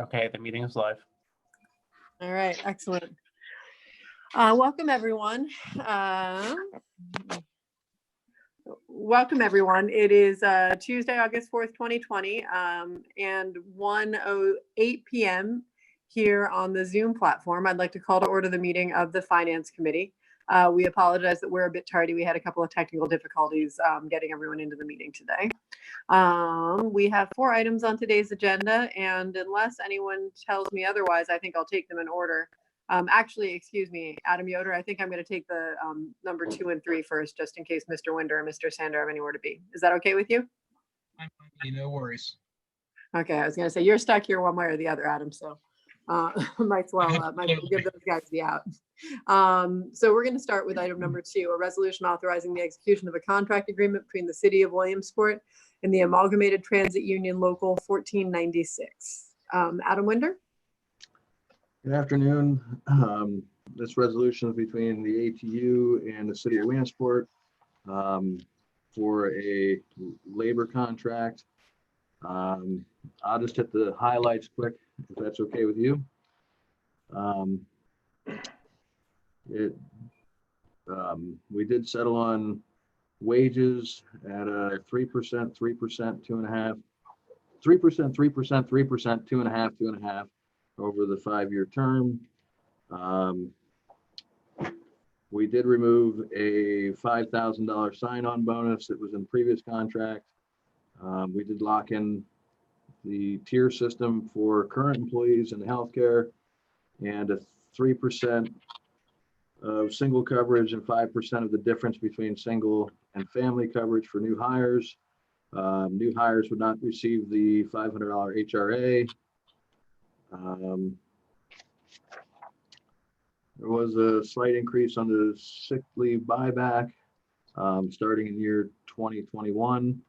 Okay, the meeting is live. All right, excellent. Welcome everyone. Welcome everyone. It is Tuesday, August 4th, 2020, and 1:08 p.m. here on the Zoom platform. I'd like to call to order the meeting of the Finance Committee. We apologize that we're a bit tardy. We had a couple of technical difficulties getting everyone into the meeting today. We have 4 items on today's agenda, and unless anyone tells me otherwise, I think I'll take them in order. Actually, excuse me, Adam Yoder, I think I'm going to take the number 2 and 3 first, just in case Mr. Winder and Mr. Sander have anywhere to be. Is that okay with you? No worries. Okay, I was going to say you're stuck here one way or the other, Adam, so might as well give those guys the out. So we're going to start with item number 2, a resolution authorizing the execution of a contract agreement between the City of Williamsport and the Amalgamated Transit Union Local 1496. Adam Winder? Good afternoon. This resolution is between the ATU and the City of Williamsport for a labor contract. I'll just hit the highlights quick, if that's okay with you. We did settle on wages at a 3%, 3%, 2.5%, 3%, 3%, 3%, 2.5%, 2.5% over the 5-year term. We did remove a $5,000 sign-on bonus that was in previous contract. We did lock in the tier system for current employees in the healthcare, and a 3% of single coverage and 5% of the difference between single and family coverage for new hires. New hires would not receive the $500 HRA. There was a slight increase on the sick leave buyback starting in year 2021.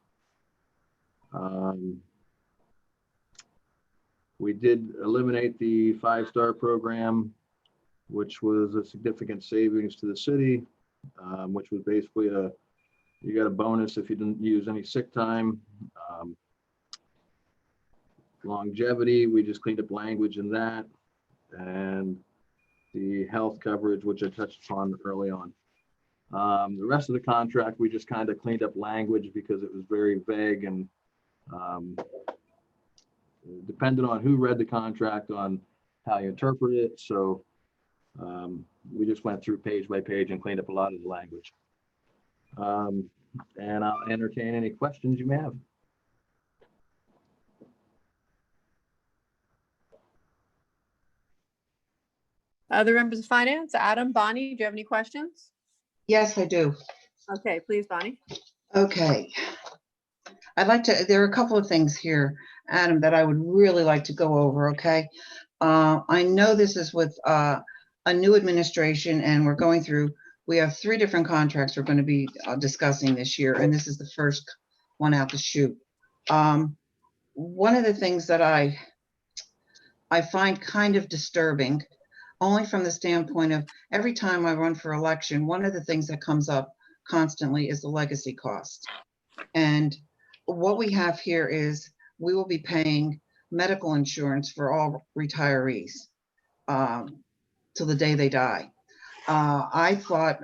We did eliminate the 5-star program, which was a significant savings to the city, which was basically you got a bonus if you didn't use any sick time. Longevity, we just cleaned up language in that, and the health coverage, which I touched upon early on. The rest of the contract, we just kind of cleaned up language because it was very vague and depended on who read the contract on how you interpret it. So we just went through page by page and cleaned up a lot of the language. And I'll entertain any questions you may have. Other members of finance, Adam, Bonnie, do you have any questions? Yes, I do. Okay, please, Bonnie. Okay. There are a couple of things here, Adam, that I would really like to go over, okay? I know this is with a new administration, and we have 3 different contracts we're going to be discussing this year, and this is the first one out the chute. One of the things that I find kind of disturbing, only from the standpoint of every time I run for election, one of the things that comes up constantly is the legacy cost. And what we have here is we will be paying medical insurance for all retirees till the day they die. I thought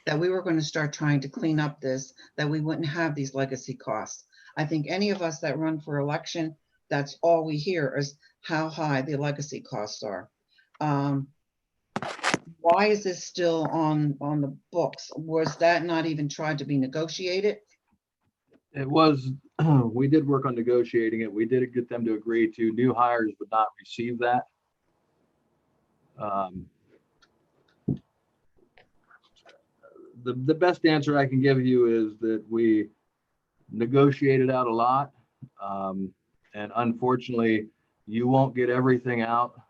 that we were going to start trying to clean up this, that we wouldn't have these legacy costs. I think any of us that run for election, that's all we hear is how high the legacy costs are. Why is this still on the books? Was that not even tried to be negotiated? It was, we did work on negotiating it. We did get them to agree to new hires would not receive that. The best answer I can give you is that we negotiated out a lot. And unfortunately, you won't get everything out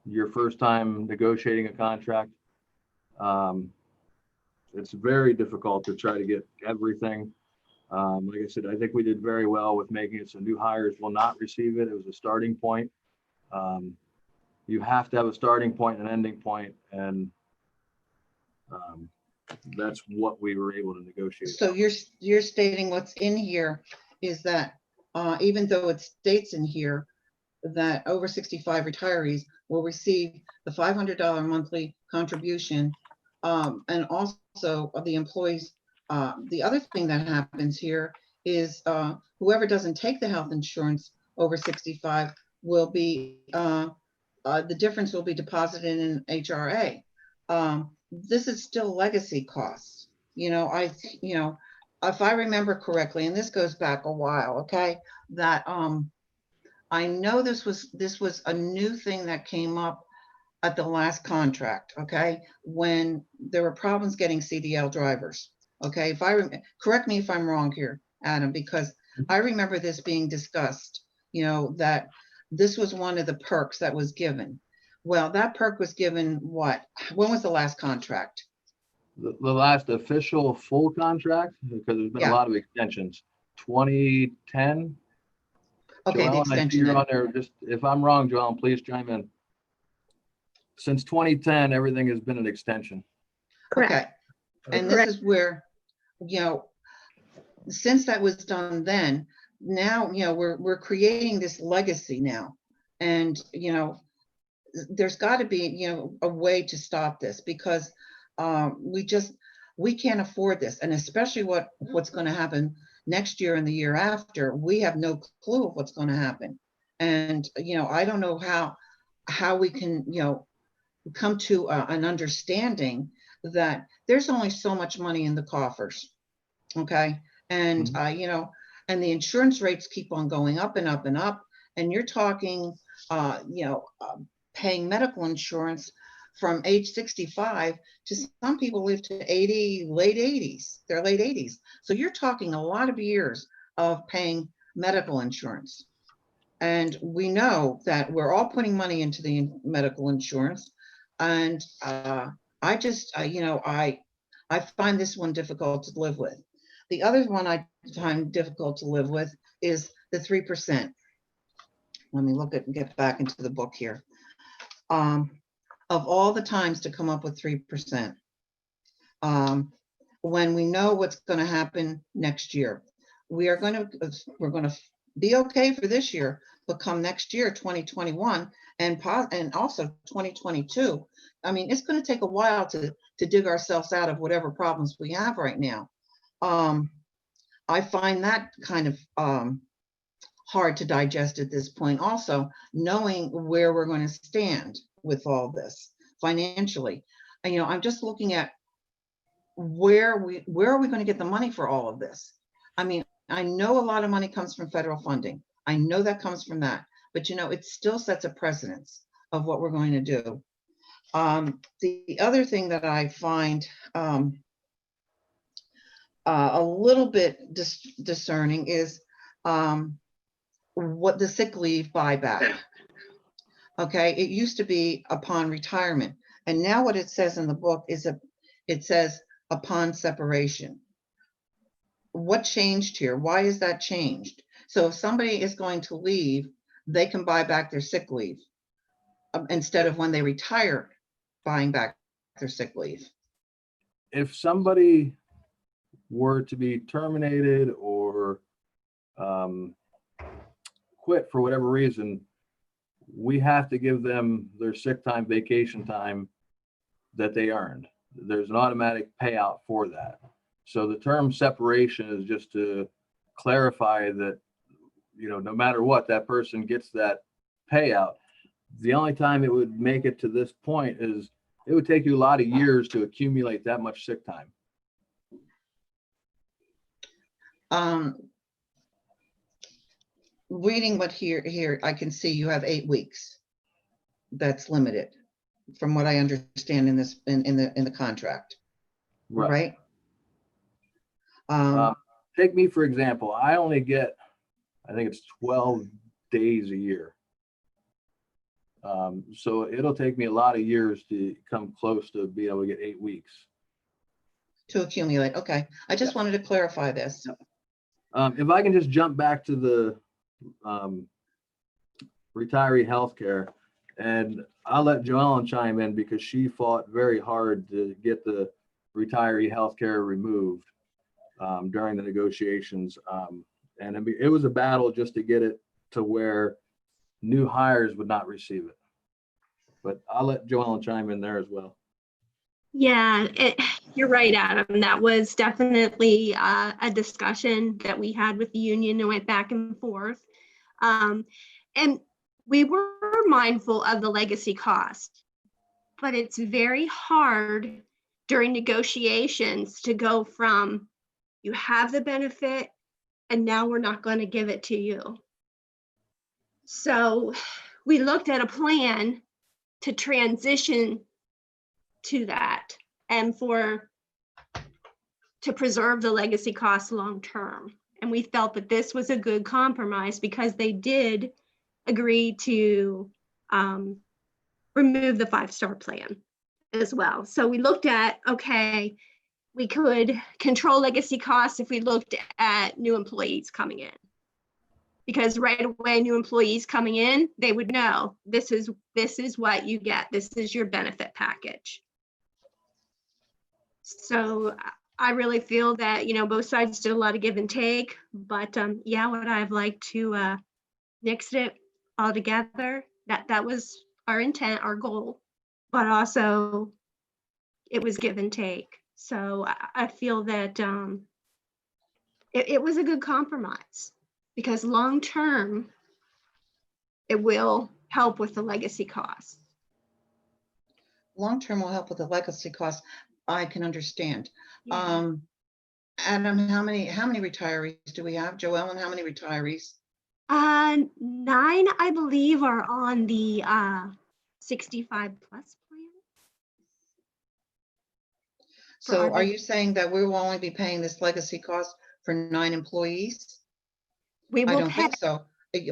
your first time negotiating a contract. It's very difficult to try to get everything. Like I said, I think we did very well with making it so new hires will not receive it. It was a starting point. You have to have a starting point and an ending point, and that's what we were able to negotiate. So you're stating what's in here is that even though it states in here that over 65 retirees will receive the $500 monthly contribution. And also the employees, the other thing that happens here is whoever doesn't take the health insurance over 65 will be, the difference will be deposited in HRA. This is still legacy costs. You know, if I remember correctly, and this goes back a while, okay, that I know this was a new thing that came up at the last contract, okay, when there were problems getting CDL drivers, okay. If I correct me if I'm wrong here, Adam, because I remember this being discussed, you know, that this was one of the perks that was given. Well, that perk was given what? When was the last contract? The last official full contract, because there's been a Yeah. lot of extensions, 2010. Okay, the Joellen, I see extension. you're then. on there. Just if I'm wrong, Joellen, please chime in. Since 2010, everything has been an extension. Okay, and this is where, you know, since that was done then, now, you know, we're creating this legacy now. And, you know, there's got to be, you know, a way to stop this, because we can't afford this. And especially what's going to happen next year and the year after, we have no clue of what's going to happen. And, you know, I don't know how we can, you know, come to an understanding that there's only so much money in the coffers. Okay. And, you know, and the insurance rates keep on going up and up and up. And you're talking, you know, paying medical insurance from age 65 to some people live to 80, late 80s, their late 80s. So you're talking a lot of years of paying medical insurance. And we know that we're all putting money into the medical insurance. And I just, you know, I find this one difficult to live with. The other one I find difficult to live with is the 3%. Let me get back into the book here. Of all the times to come up with 3%, when we know what's going to happen next year, we're going to be okay for this year, but come next year, 2021, and also 2022, I mean, it's going to take a while to dig ourselves out of whatever problems we have right now. I find that kind of hard to digest at this point. Also, knowing where we're going to stand with all this financially, and, you know, I'm just looking at where are we going to get the money for all of this? I mean, I know a lot of money comes from federal funding. I know that comes from that, but, you know, it still sets a precedence of what we're going to do. The other thing that I find a little bit discerning is what the sick leave buyback. Okay, it used to be upon retirement, and now what it says in the book is it says upon separation. What changed here? Why is that changed? So if somebody is going to leave, they can buy back their sick leave instead of when they retire, buying back their sick leave. If somebody were to be terminated or quit for whatever reason, we have to give them their sick time, vacation time that they earned. There's an automatic payout for that. So the term separation is just to clarify that, you know, no matter what, that person gets that payout. The only time it would make it to this point is it would take you a lot of years to accumulate that much sick time. Reading what here, I can see you have 8 weeks. That's limited, from what I understand in this in the contract, right? Take me for example. I only get, I think it's 12 days a year. So it'll take me a lot of years to come close to be able to get 8 weeks. To accumulate. Okay. I just wanted to clarify this. If I can just jump back to the retiree healthcare, and I'll let Joellen chime in because she fought very hard to get the retiree healthcare removed during the negotiations. And it was a battle just to get it to where new hires would not receive it. But I'll let Joellen chime in there as well. Yeah, you're right, Adam. That was definitely a discussion that we had with the union and went back and forth. And we were mindful of the legacy cost, but it's very hard during negotiations to go from you have the benefit and now we're not going to give it to you. So we looked at a plan to transition to that and to preserve the legacy costs long term. And we felt that this was a good compromise because they did agree to remove the 5-star plan as well. So we looked at, okay, we could control legacy costs if we looked at new employees coming in. Because right away, new employees coming in, they would know this is what you get. This is your benefit package. So I really feel that, both sides did a lot of give and take, but yeah, would I have liked to nix it all together? That was our intent, our goal, but also it was give and take. So I feel that it was a good compromise because long-term, it will help with the legacy costs. Long-term will help with the legacy costs. I can understand. Yeah. Adam, how many retirees do we have? Joellen, how many retirees? 9, I believe, are on the 65 plus plan. So are you saying that we will only be paying this legacy cost for 9 employees? We I will don't pay. think so,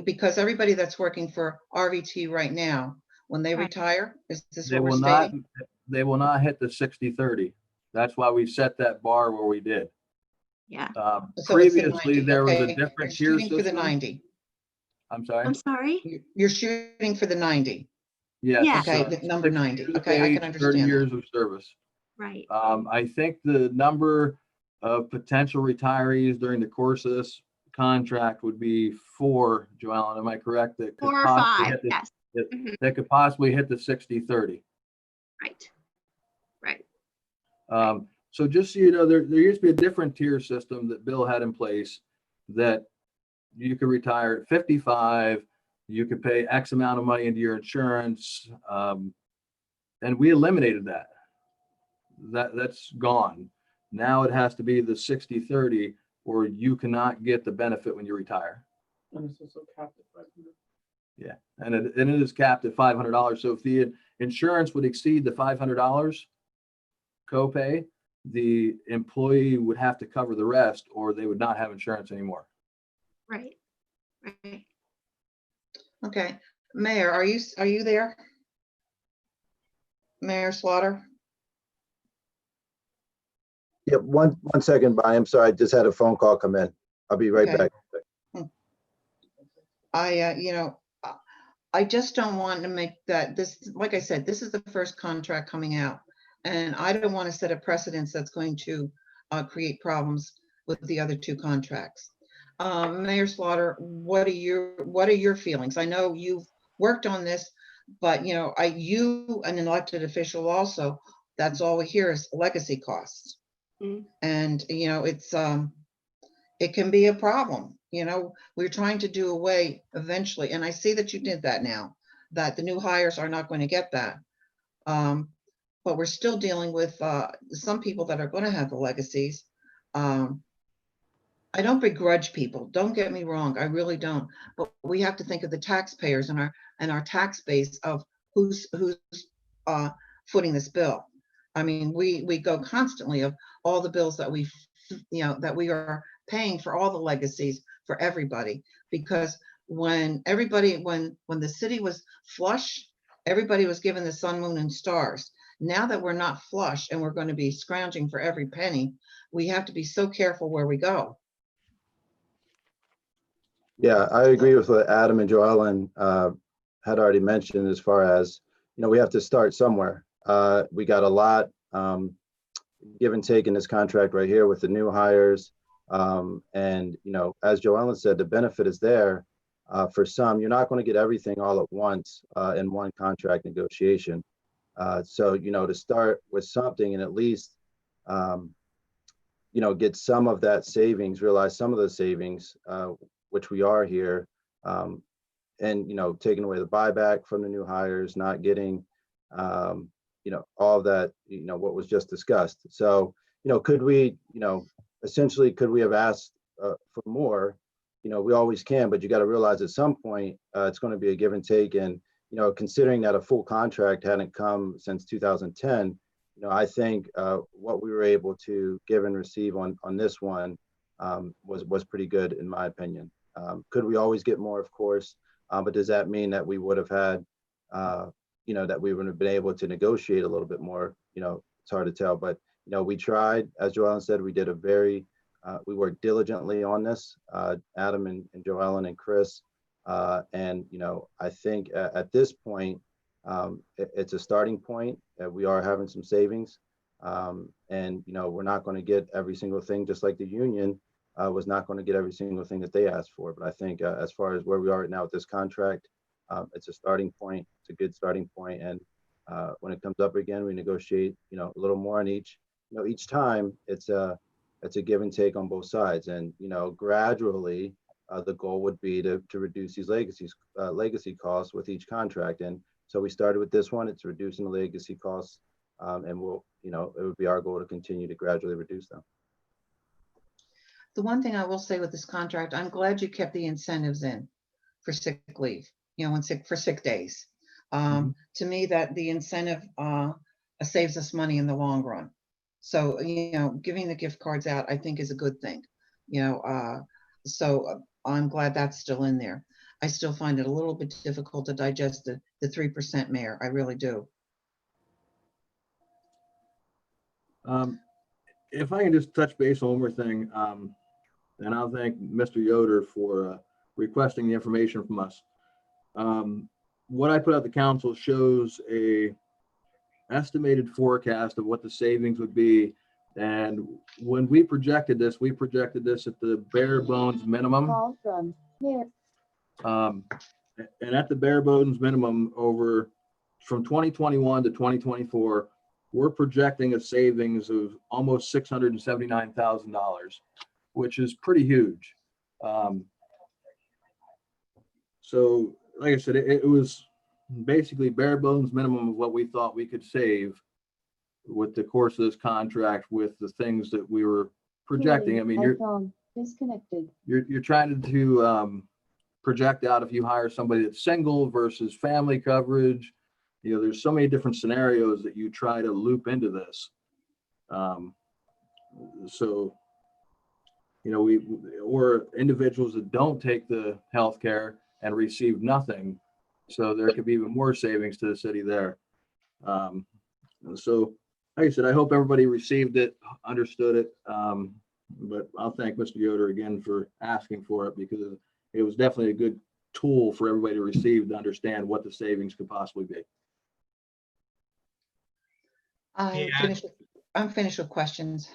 because everybody that's working for RVT right now, when they Right. retire, is this They what we're will not, stating? they will not hit the 60-30. That's why we set that bar where we did. Yeah. So it's the Previously, 90, there was a okay. You're different tier shooting for the system. 90. I'm sorry. I'm sorry. You're shooting for the 90. Yes. Yeah. Okay, so the number 60 90. years of Okay, I can age, 30 understand that. years of service. Right. I think the number of potential retirees during the course of this contract would be 4, Joellen, am I correct? That could 4 or possibly 5. hit the- Yes. that- Mhm. That could possibly hit the 60-30. Right. Right. So just so you know, there used to be a different tier system that Bill had in place that you could retire at 55, you could pay X amount of money into your insurance, and we eliminated that. That's gone. Now it has to be the 60-30, or you cannot get the benefit when you retire. And it's also capped at 500. Yeah, and it is capped at $500. So if the insurance would exceed the $500 copay, the employee would have to cover the rest, or they would not have insurance anymore. Right. Right. Okay, Mayor, are you there? Mayor Slaughter? Yep, one second, Bonnie. I'm sorry, I just had a phone call come in. I'll be right Okay. back. I just don't want to make that like I said, this is the first contract coming out. And I don't want to set a precedence that's going to create problems with the other 2 contracts. Mayor Slaughter, what are your feelings? I know you've worked on this, but you, an elected official also, that's all we hear is legacy costs. Mm. And it can be a problem. We're trying to do away eventually, and I see that you did that now, that the new hires are not going to get that. But we're still dealing with some people that are going to have the legacies. I don't begrudge people, don't get me wrong, I really don't. But we have to think of the taxpayers and our tax base of who's footing this bill. I mean, we go constantly of all the bills that we are paying for all the legacies for everybody, because when the city was flush, everybody was given the sun, moon, and stars. Now that we're not flush and we're going to be scrounging for every penny, we have to be so careful where we go. Yeah, I agree with what Adam and Joellen had already mentioned as far as, we have to start somewhere. We got a lot give and take in this contract right here with the new hires. And, as Joellen said, the benefit is there. For some, you're not going to get everything all at once in one contract negotiation. So, to start with something and at least, get some of that savings, realize some of the savings, which we are here, and, taking away the buyback from the new hires, not getting, all of that, what was just discussed. So, could we, essentially, could we have asked for more? We always can, but you got to realize at some point it's going to be a give and take. And, considering that a full contract hadn't come since 2010, I think what we were able to give and receive on this one was pretty good, in my opinion. Could we always get more? Of course. But does that mean that we would have had, that we would have been able to negotiate a little bit more? It's hard to tell, but, we tried. As Joellen said, we did we worked diligently on this, Adam and Joellen and Chris. And, I think at this point, it's a starting point. We are having some savings. And, we're not going to get every single thing, just like the union was not going to get every single thing that they asked for. But I think as far as where we are right now with this contract, it's a starting point. It's a good starting point. And when it comes up again, we negotiate, a little more on each. Each time it's a give and take on both sides. And, gradually, the goal would be to reduce these legacy costs with each contract. And so we started with this one. It's reducing the legacy costs, and we'll, it would be our goal to continue to gradually reduce them. The one thing I will say with this contract, I'm glad you kept the incentives in for sick leave, for sick days. To me, that the incentive saves us money in the long run. So, giving the gift cards out, I think, is a good thing. So I'm glad that's still in there. I still find it a little bit difficult to digest the 3% mayor. I really do. If I can just touch base on one more thing, and I'll thank Mr. Yoder for requesting the information from us. What I put out to council shows a estimated forecast of what the savings would be. And when we projected this at the bare bones minimum. Call from Mayor. And at the bare bones minimum from 2021 to 2024, we're projecting a savings of almost $679,000, which is pretty huge. So like I said, it was basically bare bones minimum of what we thought we could save with the course of this contract, with the things that we were projecting. I mean, you're trying to project out if you hire somebody that's single versus family coverage. There's so many different scenarios that you try to loop into this. So, or individuals that don't take the health care and receive nothing. So there could be even more savings to the city there. So like I said, I hope everybody received it, understood it. But I'll thank Mr. Yoder again for asking for it, because it was definitely a good tool for everybody to receive, to understand what the savings could possibly be. I'm finished with questions.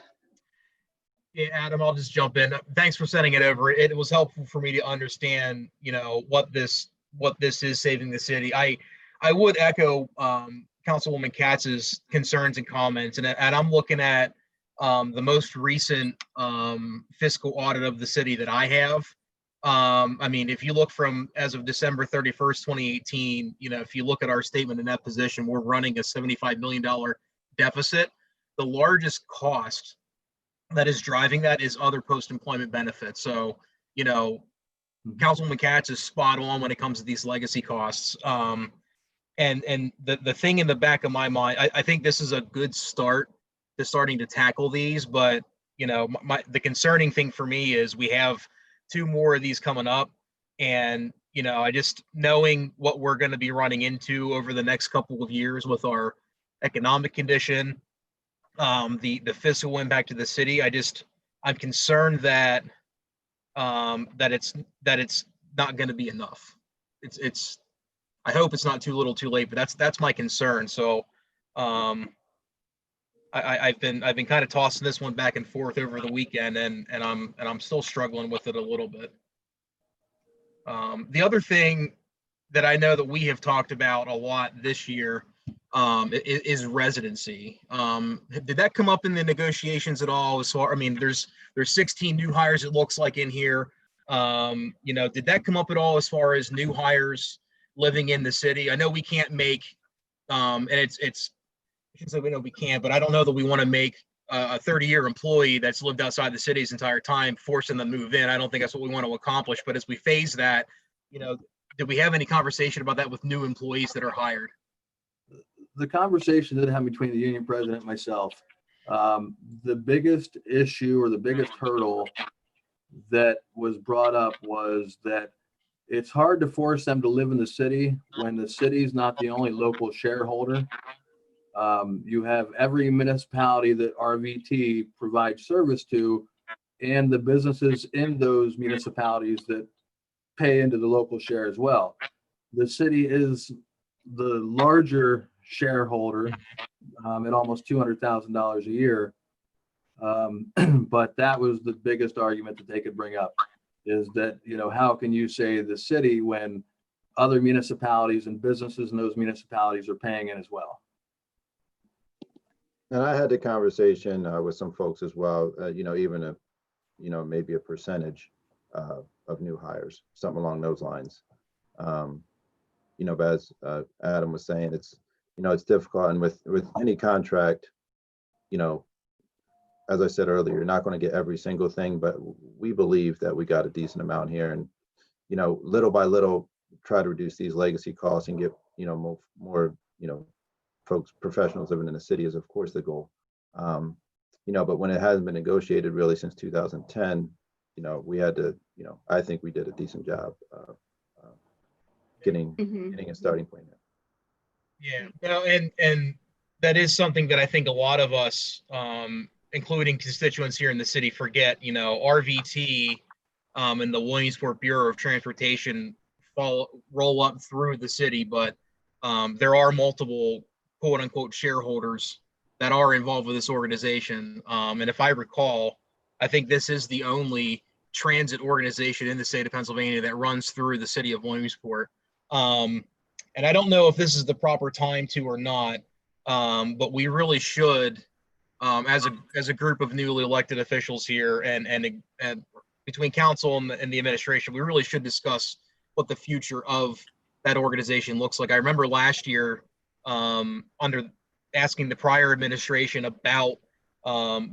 Yeah, Adam, I'll just jump in. Thanks for sending it over. It was helpful for me to understand, what this is saving the city. I would echo Councilwoman Katz's concerns and comments, and I'm looking at the most recent fiscal audit of the city that I have. I mean, if you look from as of December 31st, 2018, if you look at our statement in that position, we're running a $75 million deficit. The largest cost that is driving that is other post-employment benefits. So, Councilwoman Katz is spot on when it comes to these legacy costs. And the thing in the back of my mind, I think this is a good start to starting to tackle these, but the concerning thing for me is we have 2 more of these coming up, and I just, knowing what we're going to be running into over the next couple of years with our economic condition, the fiscal impact to the city, I'm concerned that it's not going to be enough. I hope it's not too little too late, but that's my concern. So I've been kind of tossing this one back and forth over the weekend, and I'm still struggling with it a little bit. The other thing that I know that we have talked about a lot this year is residency. Did that come up in the negotiations at all? As far, I mean, there's 16 new hires, it looks like, in here. Did that come up at all as far as new hires living in the city? I know we can't make, and it's I shouldn't say we know we can't, but I don't know that we want to make a 30-year employee that's lived outside the city his entire time, forcing them to move in. I don't think that's what we want to accomplish. But as we phase that, did we have any conversation about that with new employees that are hired? The conversation that I had between the union president and myself, the biggest issue or the biggest hurdle that was brought up was that it's hard to force them to live in the city when the city's not the only local shareholder. You have every municipality that RVT provides service to, and the businesses in those municipalities that pay into the local share as well. The city is the larger shareholder at almost $200,000 a year. But that was the biggest argument that they could bring up, is that, how can you say the city when other municipalities and businesses in those municipalities are paying in as well? And I had the conversation with some folks as well, even maybe a percentage of new hires, something along those lines. But as Adam was saying, it's difficult. And with any contract, as I said earlier, you're not going to get every single thing, but we believe that we got a decent amount here. And, little by little, try to reduce these legacy costs and get, more, folks, professionals living in the city is, of course, the goal. But when it hasn't been negotiated really since 2010, we had to, I think we did a decent job getting a starting point there. Yeah, and that is something that I think a lot of us, including constituents here in the city, forget. RVT and the Williamsport Bureau of Transportation roll up through the city, but there are multiple quote unquote shareholders that are involved with this organization. And if I recall, I think this is the only transit organization in the state of Pennsylvania that runs through the city of Williamsport. And I don't know if this is the proper time to or not, but we really should, as a group of newly elected officials here and between council and the administration, we really should discuss what the future of that organization looks like. I remember last year, under asking the prior administration about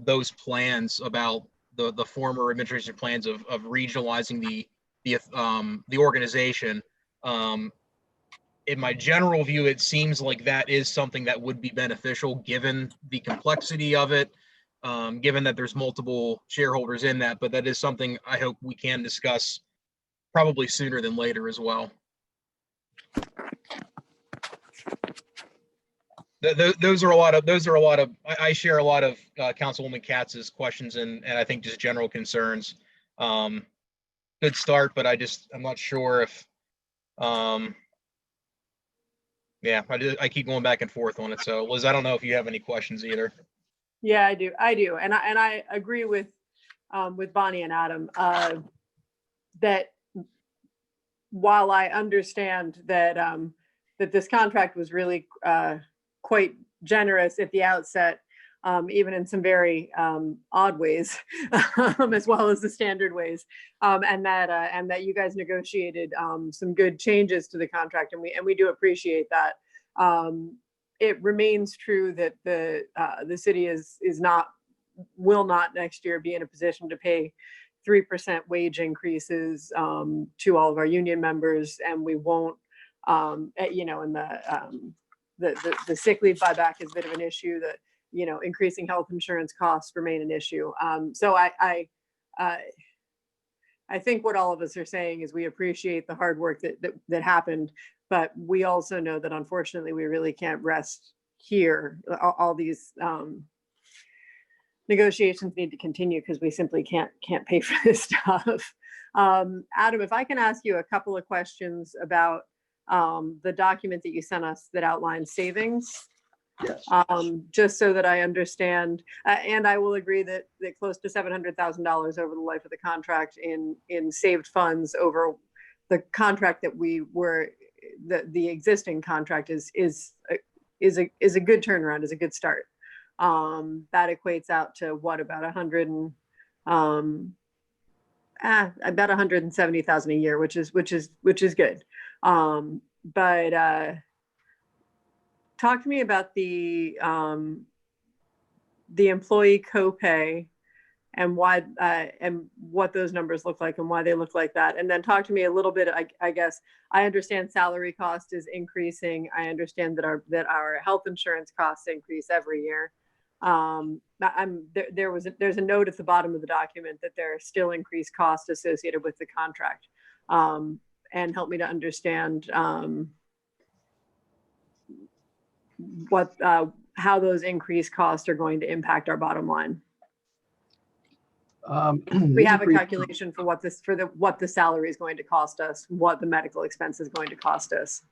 those plans, about the former administration plans of regionalizing the organization. In my general view, it seems like that is something that would be beneficial given the complexity of it, given that there's multiple shareholders in that, but that is something I hope we can discuss probably sooner than later as well. Those are a lot of, I share a lot of Councilwoman Katz's questions and I think just general concerns. Good start, but I'm not sure if, yeah, I keep going back and forth on it. So Liz, I don't know if you have any questions either. Yeah, I do. And I agree with Bonnie and Adam, that while I understand that, that this contract was really, quite generous at the outset, even in some very odd ways, as well as the standard ways, and that you guys negotiated some good changes to the contract, and we do appreciate that. It remains true that the city will not next year be in a position to pay 3% wage increases to all of our union members, and we won't, and the sick leave buyback is a bit of an issue. That increasing health insurance costs remain an issue. So I think what all of us are saying is we appreciate the hard work that happened, but we also know that unfortunately we really can't rest here. All these negotiations need to continue because we simply can't pay for this stuff. Adam, if I can ask you a couple of questions about the document that you sent us that outlines savings. Yes. Just so that I understand, and I will agree that close to $700,000 over the life of the contract in saved funds over the contract that we were, the existing contract is a good turnaround, is a good start. That equates out to what, about about 170,000 a year, which is good. But talk to me about the employee copay and why and what those numbers look like and why they look like that. And then talk to me a little bit, I guess, I understand salary cost is increasing. I understand that our health insurance costs increase every year. There's a note at the bottom of the document that there are still increased costs associated with the contract. And help me to understand how those increased costs are going to impact our bottom line. We have a calculation for what the salary is going to cost us, what the medical expense is going to cost us.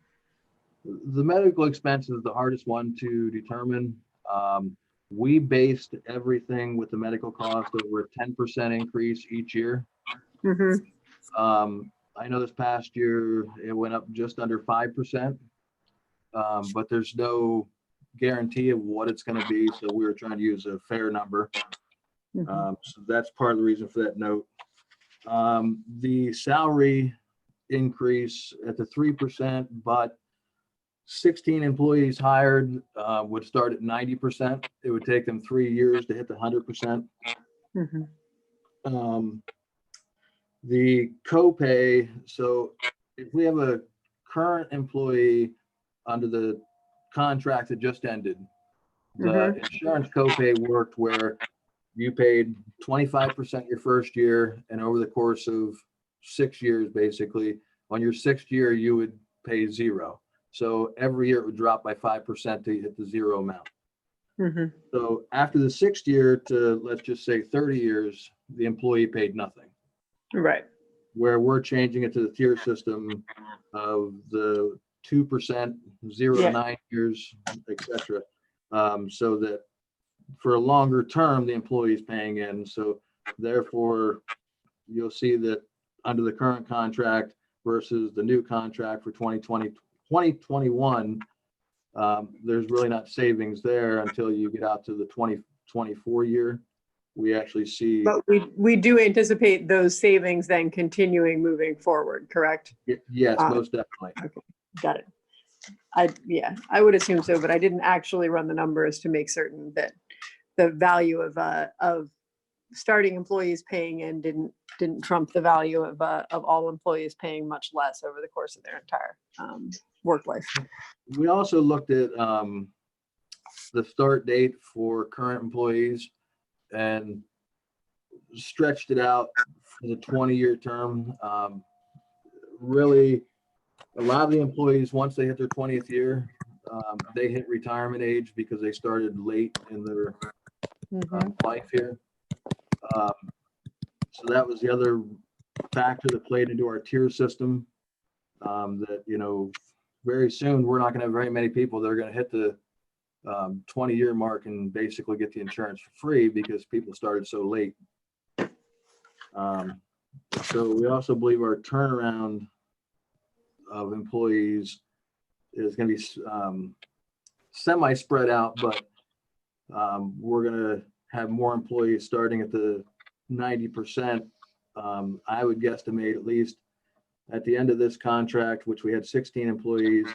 The medical expense is the hardest one to determine. We based everything with the medical cost over a 10% increase each year. Mm-hmm. I know this past year it went up just under 5%, but there's no guarantee of what it's going to be. So we were trying to use a fair number. So that's part of the reason for that note. The salary increase at the 3%, but 16 employees hired would start at 90%. It would take them 3 years to hit the 100%. Mm-hmm. The copay, so if we have a current employee under the contract that just ended, the insurance copay worked where you paid 25% your first year, and over the course of 6 years, basically, on your 6th year, you would pay 0. So every year it would drop by 5% to hit the 0 amount. Mm-hmm. So after the 6th year to, let's just say 30 years, the employee paid nothing. Right. Where we're changing it to the tier system of the 2%, 0 to 9 years, etc. So that for a longer term, the employee is paying in. So therefore, you'll see that under the current contract versus the new contract for 2021, there's really not savings there until you get out to the 2024 year. We actually see. But we do anticipate those savings then continuing moving forward, correct? Yes, most definitely. Okay, got it. I would assume so, but I didn't actually run the numbers to make certain that the value of starting employees paying in didn't trump the value of all employees paying much less over the course of their entire work life. We also looked at the start date for current employees and stretched it out for the 20-year term. Really, a lot of the employees, once they hit their 20th year, they hit retirement age because they started late in their life here. So that was the other factor that played into our tier system. That, you know, very soon we're not going to have very many people that are going to hit the 20-year mark and basically get the insurance for free because people started so late. So we also believe our turnaround of employees is going to be semi spread out, but we're going to have more employees starting at the 90%. I would guesstimate at least at the end of this contract, which we had 16 employees.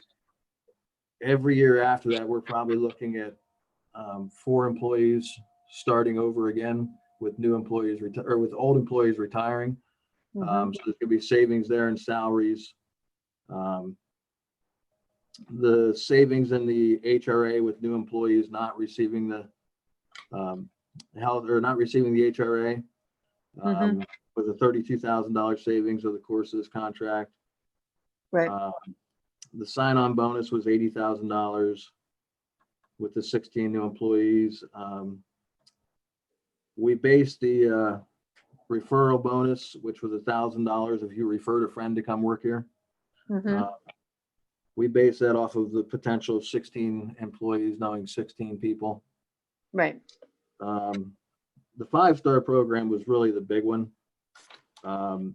Every year after that, we're probably looking at 4 employees starting over again with new employees or with old employees retiring. So there's going to be savings there in salaries. The savings in the HRA with new employees not receiving the health or not receiving the HRA was a $32,000 savings over the course of this contract. Right. The sign-on bonus was $80,000 with the 16 new employees. We based the referral bonus, which was $1,000 if you referred a friend to come work here. We base that off of the potential of 16 employees knowing 16 people. Right. The 5-star program was really the big one.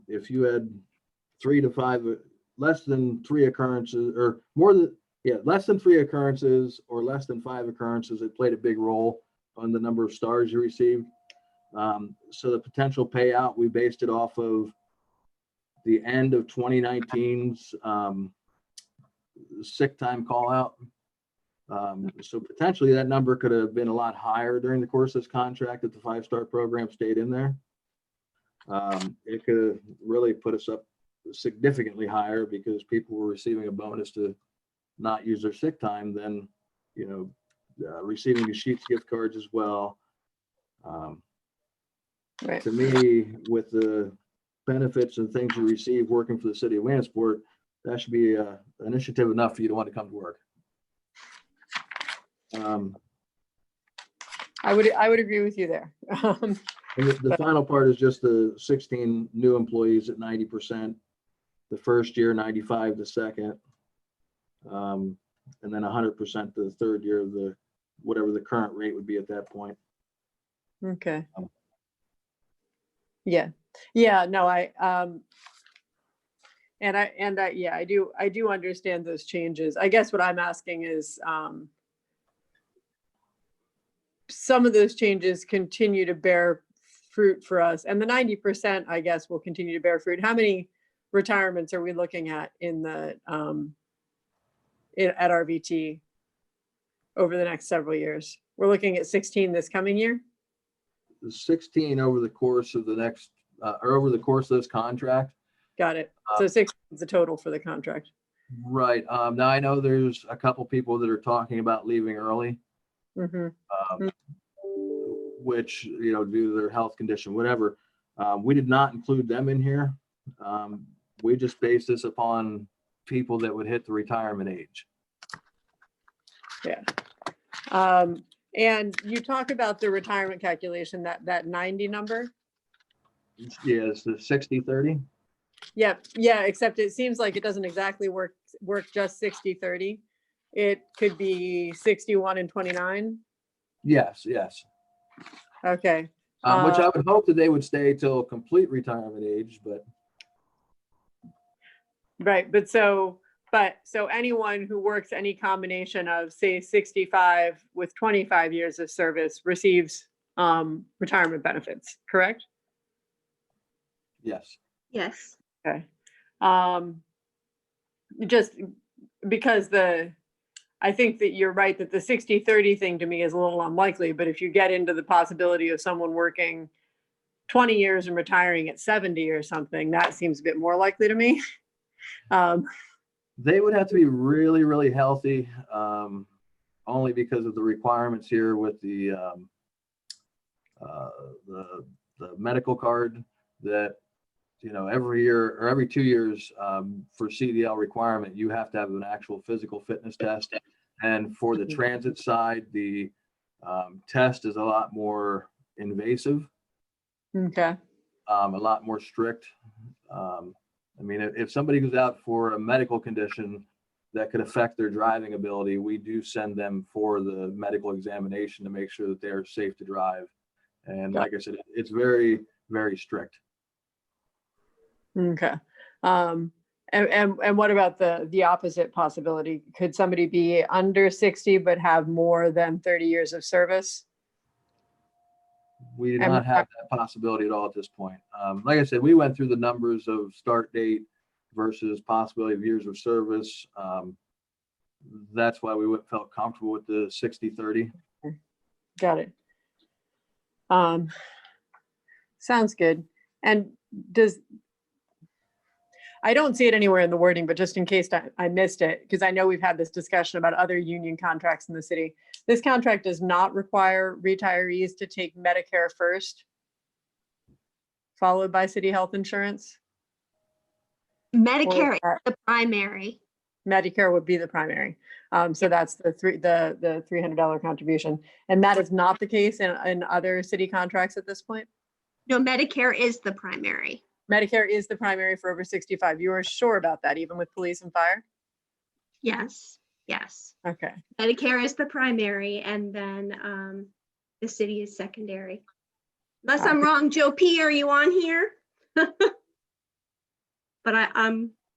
If you had 3 to 5, less than 3 occurrences, or more than, yeah, less than 3 occurrences or less than 5 occurrences, it played a big role on the number of stars you received. So the potential payout, we based it off of the end of 2019's sick time call out. So potentially that number could have been a lot higher during the course of this contract if the 5-star program stayed in there. It could have really put us up significantly higher because people were receiving a bonus to not use their sick time, then, you know, receiving the Sheets gift cards as well. Right. To me, with the benefits and things you receive working for the city of Williamsport, that should be initiative enough for you to want to come to work. I would agree with you there. And the final part is just the 16 new employees at 90%, the first year, 95 the second, and then 100% the third year of the, whatever the current rate would be at that point. Okay. Yeah. No, yeah, I do understand those changes. I guess what I'm asking is, some of those changes continue to bear fruit for us, and the 90%, I guess, will continue to bear fruit. How many retirements are we looking at in the at RVT over the next several years? We're looking at 16 this coming year. 16 over the course of the next, or over the course of this contract. Got it. So 6 is the total for the contract. Right. Now I know there's a couple people that are talking about leaving early, which, you know, due to their health condition, whatever. We did not include them in here. We just based this upon people that would hit the retirement age. Yeah. And you talk about the retirement calculation, that 90 number. Yeah, it's the 60-30. Yeah, except it seems like it doesn't exactly work just 60-30. It could be 61 and 29. Yes. Okay. Which I would hope that they would stay till complete retirement age, but. Right, but so anyone who works any combination of, say, 65 with 25 years of service receives retirement benefits, correct? Yes. Yes. Okay. Just because I think that you're right that the 60-30 thing to me is a little unlikely, but if you get into the possibility of someone working 20 years and retiring at 70 or something, that seems a bit more likely to me. They would have to be really, really healthy, only because of the requirements here with the medical card that, you know, every year or every 2 years for CDL requirement, you have to have an actual physical fitness test. And for the transit side, the test is a lot more invasive. Okay. A lot more strict. I mean, if somebody goes out for a medical condition that could affect their driving ability, we do send them for the medical examination to make sure that they're safe to drive. And like I said, it's very, very strict. Okay. And what about the opposite possibility? Could somebody be under 60 but have more than 30 years of service? We do not have that possibility at all at this point. Like I said, we went through the numbers of start date versus possibility of years of service. That's why we felt comfortable with the 60-30. Got it. Sounds good. And I don't see it anywhere in the wording, but just in case I missed it, because I know we've had this discussion about other union contracts in the city. This contract does not require retirees to take Medicare first, followed by city health insurance. Medicare is the primary. Medicare would be the primary. So that's the $300 contribution. And that is not the case in other city contracts at this point? No, Medicare is the primary. Medicare is the primary for over 65. You are sure about that, even with police and fire? Yes. Okay. Medicare is the primary, and then the city is secondary. Unless I'm wrong, Joe P, are you on here? But but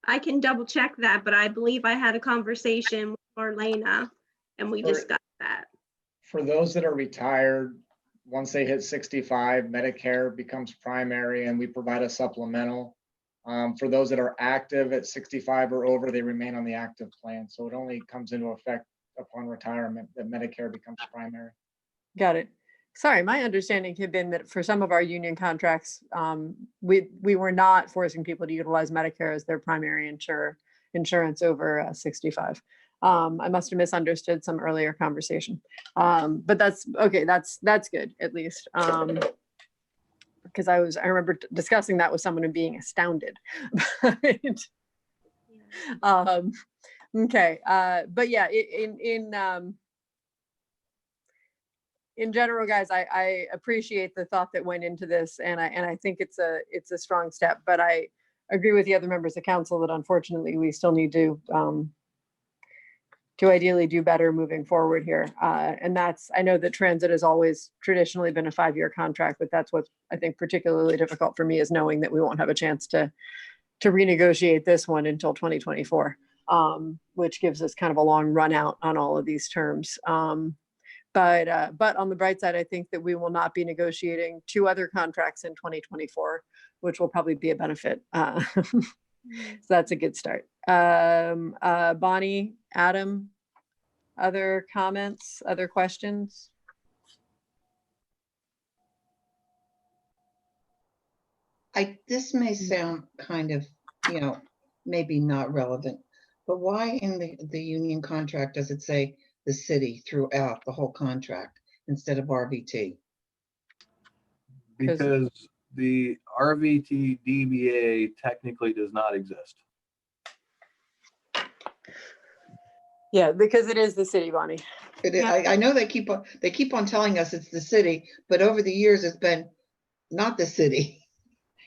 I can double check that, but I believe I had a conversation with Marlena and we For- discussed that. For those that are retired, once they hit 65, Medicare becomes primary and we provide a supplemental. For those that are active at 65 or over, they remain on the active plan. So it only comes into effect upon retirement that Medicare becomes primary. Got it. Sorry, my understanding had been that for some of our union contracts, we were not forcing people to utilize Medicare as their primary insurance over 65. I must have misunderstood some earlier conversation. But that's okay. That's good at least. Because I remember discussing that with someone and being astounded. Okay. But yeah, in general, guys, I appreciate the thought that went into this, and I think it's a strong step. But I agree with the other members of council that unfortunately we still need to ideally do better moving forward here. And I know that transit has always traditionally been a 5-year contract, but that's what's I think particularly difficult for me is knowing that we won't have a chance to renegotiate this one until 2024, which gives us kind of a long run out on all of these terms. But on the bright side, I think that we will not be negotiating 2 other contracts in 2024, which will probably be a benefit. So that's a good start. Bonnie, Adam, other comments, other questions? This may sound kind of, maybe not relevant, but why in the union contract does it say the city throughout the whole contract instead of RVT? Because the RVT DBA technically does not exist. Yeah, because it is the city, Bonnie. I know they keep on telling us it's the city, but over the years it's been not the city.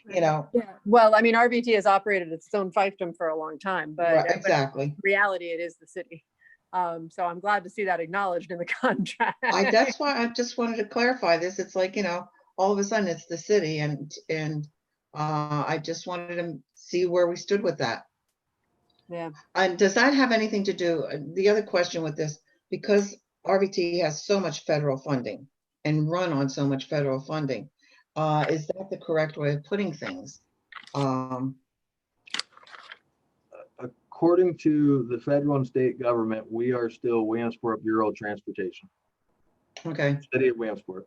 Yeah. Well, I mean, RVT has operated its own fiefdom for a long time, but Right, exactly. in reality, it is the city. So I'm glad to see that acknowledged in the contract. That's why I just wanted to clarify this. It's like, all of a sudden it's the city and I just wanted to see where we stood with that. Yeah. And does that have anything to do, the other question with this, because RVT has so much federal funding and run on so much federal funding, is that the correct way of putting things? According to the federal and state government, we are still Williamsport Bureau of Transportation. Okay, City of Williamsport.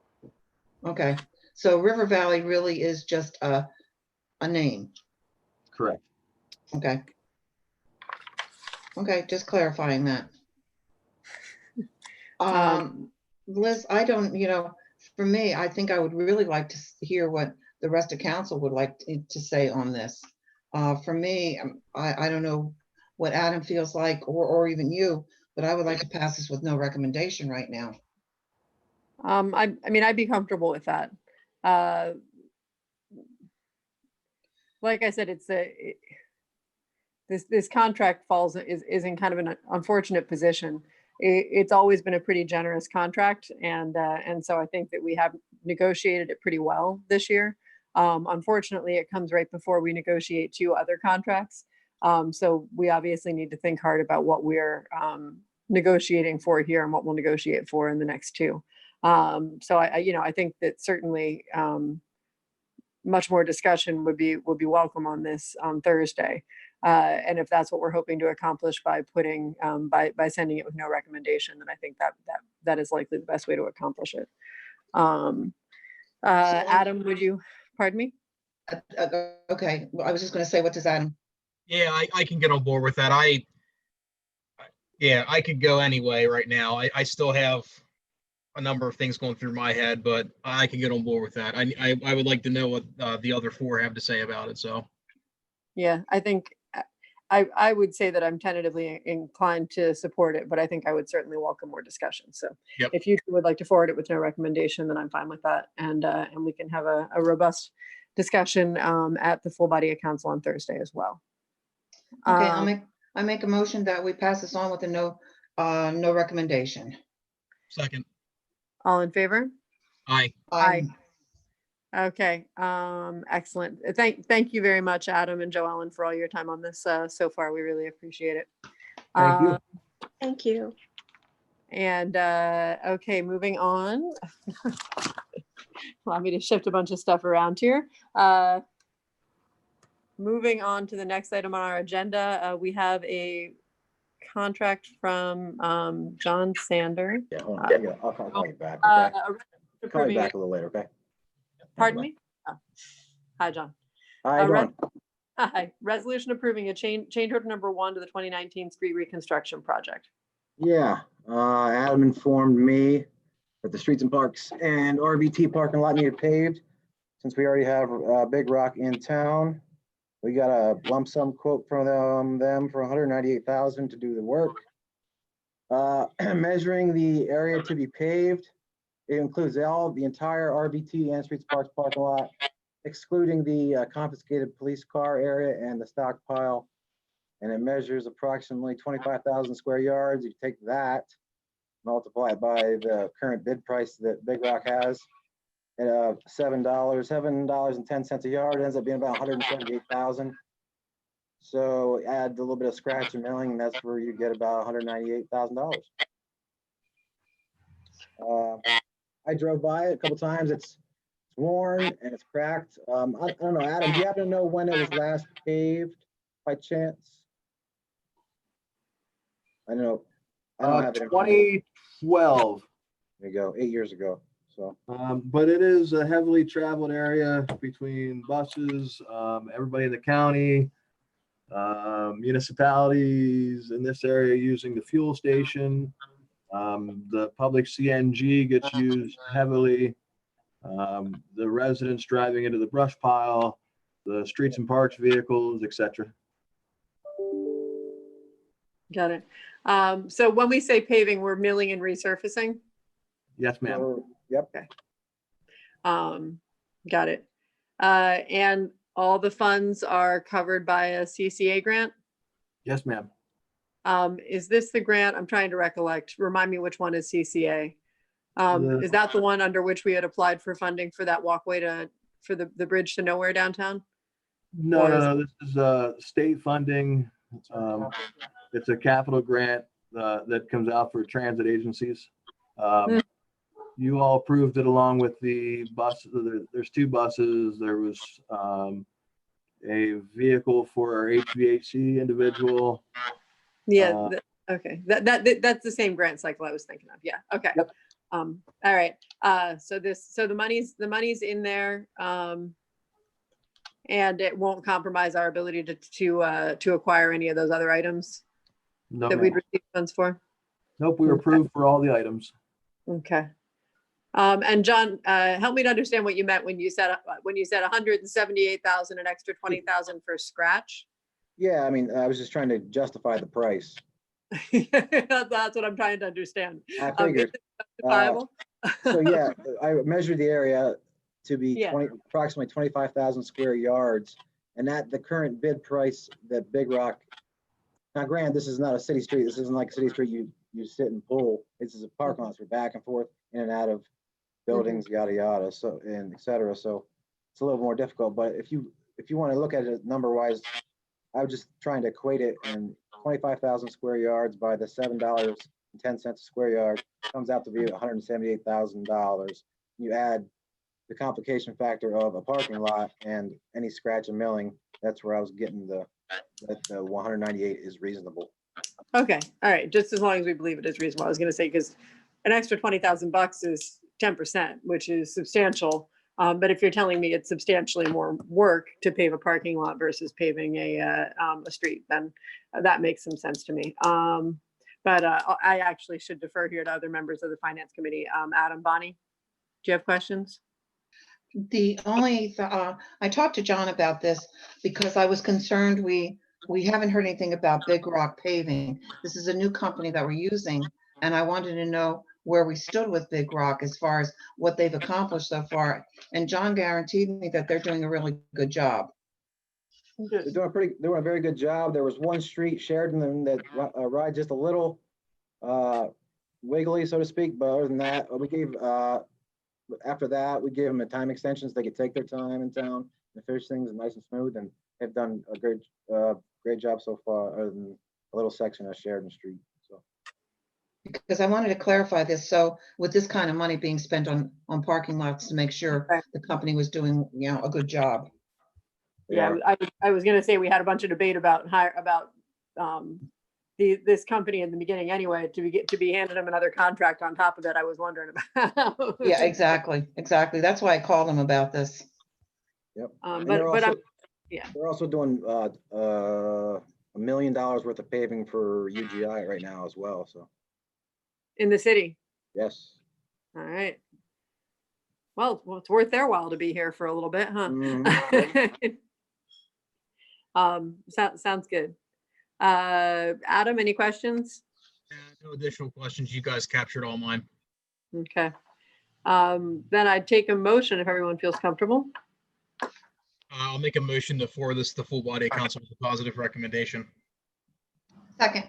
okay. So River Valley really is just a name. Correct. Okay. Okay, just clarifying that. Liz, I don't, for me, I think I would really like to hear what the rest of council would like to say on this. For me, I don't know what Adam feels like or even you, but I would like to pass this with no recommendation right now. I mean, I'd be comfortable with that. Like I said, this contract is in kind of an unfortunate position. It's always been a pretty generous contract, and so I think that we have negotiated it pretty well this year. Unfortunately, it comes right before we negotiate 2 other contracts. So we obviously need to think hard about what we're negotiating for here and what we'll negotiate for in the next 2. So I think that certainly much more discussion would be welcome on this on Thursday. And if that's what we're hoping to accomplish by putting by sending it with no recommendation, then I think that is likely the best way to accomplish it. Adam, would you pardon me? Okay, well, I was just going to say, what does Adam? Yeah, I can get on board with that. I could go anyway right now. I still have a number of things going through my head, but I can get on board with that. I would like to know what the other 4 have to say about it. So Yeah, I think I would say that I'm tentatively inclined to support it, but I think I would certainly welcome more discussion. So Yep. If you would like to forward it with no recommendation, then I'm fine with that. And we can have a robust discussion at the full body of council on Thursday as well. Okay, I make a motion that we pass this on with a no recommendation. second, All in favor? aye. Aye. Okay, excellent. Thank you very much, Adam and Joellen, for all your time on this so far. We really appreciate it. Thank you. Thank you. And okay, moving on. Allow me to shift a bunch of stuff around here. Moving on to the next item on our agenda, we have a contract from John Sander. Yeah, hold on. I'll call you back. Okay. Call you Approving back a- a little later. Okay. Pardon me? Oh. Hi, John. How you doing? Hi, resolution approving a change order number 1 to the 2019 street reconstruction project. Yeah, Adam informed me that the streets and parks and RBT parking lot needed paved. Since we already have Big Rock in town, we got a lump sum quote from them for $198,000 to do the work. Measuring the area to be paved, it includes the entire RBT and streets and parks parking lot, excluding the confiscated police car area and the stockpile. And it measures approximately 25,000 square yards. You take that, multiply it by the current bid price that Big Rock has, at $7.10 a yard, it ends up being about 178,000. So add a little bit of scratch and milling, and that's where you get about $198,000. I drove by it a couple times. It's worn and it's cracked. I don't know, Adam, do you happen to know when it was last paved by chance? I don't have it in front of me. 2012. There you go, 8 years ago. So But it is a heavily traveled area between buses, everybody in the county, municipalities in this area using the fuel station. The public CNG gets used heavily. The residents driving into the brush pile, the streets and parks vehicles, etc. Got it. So when we say paving, we're milling and resurfacing? Yes, ma'am. yep. Got it. And all the funds are covered by a CCA grant? Yes, ma'am. Is this the grant? I'm trying to recollect. Remind me which one is CCA. The- Is that the one under which we had applied for funding for that walkway for the bridge to nowhere downtown? No, Or no, is- no. This is state funding. It's a capital grant that comes out for transit agencies. You all approved it along with the bus. There's 2 buses. There was a vehicle for our HVAC individual. Yeah, okay. That's the same grant cycle I was thinking of. Yeah, okay. Yep. All right. So the money's in there. And it won't compromise our ability to acquire any of those other items No, that we'd ma'am. receive funds for. Nope, we were approved for all the items. Okay. And John, help me to understand what you meant when you said 178,000, an extra 20,000 for scratch. Yeah, I mean, I was just trying to justify the price. That's what I'm trying to understand. I Is figured. it justifiable? So yeah, I measured the area to be Yeah. approximately 25,000 square yards. And at the current bid price that Big Rock, now granted, this is not a city street. This isn't like a city street you sit and pull. This is a parking lot for back and forth in and out of buildings, yada, yada, so, and et cetera. So it's a little more difficult, but if you want to look at it number wise, I was just trying to equate it, and 25,000 square yards by the $7.10 a square yard comes out to be $178,000. You add the complication factor of a parking lot and any scratch and milling, that's where I was getting that the 198 is reasonable. Okay, all right, just as long as we believe it is reasonable. I was gonna say, because an extra 20,000 bucks is 10%, which is substantial. But if you're telling me it's substantially more work to pave a parking lot versus paving a street, then that makes some sense to me. But I actually should defer here to other members of the Finance Committee. Adam, Bonnie, do you have questions? The only, I talked to John about this because I was concerned we haven't heard anything about Big Rock Paving. This is a new company that we're using, and I wanted to know where we stood with Big Rock as far as what they've accomplished so far. And John guaranteed me that they're doing a really good job. They're doing a very good job. There was one street, Sheridan, that ride just a little wiggly, so to speak. But other than that, we gave after that, we gave them a time extension so they could take their time in town and finish things nice and smooth, and they've done a great job so far, other than a little section of Sheridan Street, so. Because I wanted to clarify this. So with this kind of money being spent on parking lots to make sure Right. the company was doing, a good job. they Yeah, are. I was gonna say, we had a bunch of debate about this company in the beginning anyway, to be handing them another contract on top of it, I was wondering about. Yeah, exactly. That's why I called them about this. Yep. And But I'm, they're also doing $1 million worth of paving for UGI right now as well, so, in the city. yes. All right. Well, it's worth their while to be here for a little bit, huh? Mhm. Sounds good. Adam, any questions? No additional questions. You guys captured all mine. Okay. Then I'd take a motion if everyone feels comfortable. I'll make a motion to forward this to the full body of council with a positive recommendation. Second.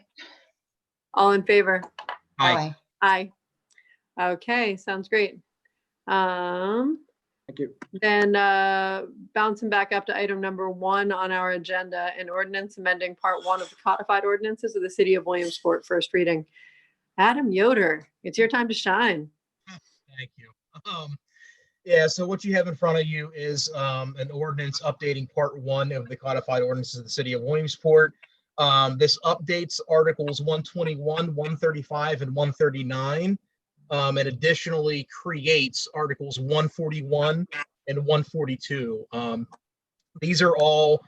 All in favor? Aye. Aye. Okay, sounds great. Thank you. Then bouncing back up to item number 1 on our agenda, an ordinance amending part 1 of the codified ordinances of the city of Williamsport, first reading. Adam Yoder, it's your time to shine. Thank you. Yeah, so what you have in front of you is an ordinance updating part 1 of the codified ordinances of the city of Williamsport. This updates articles 121, 135, and 139. And additionally creates articles 141 and 142. These are all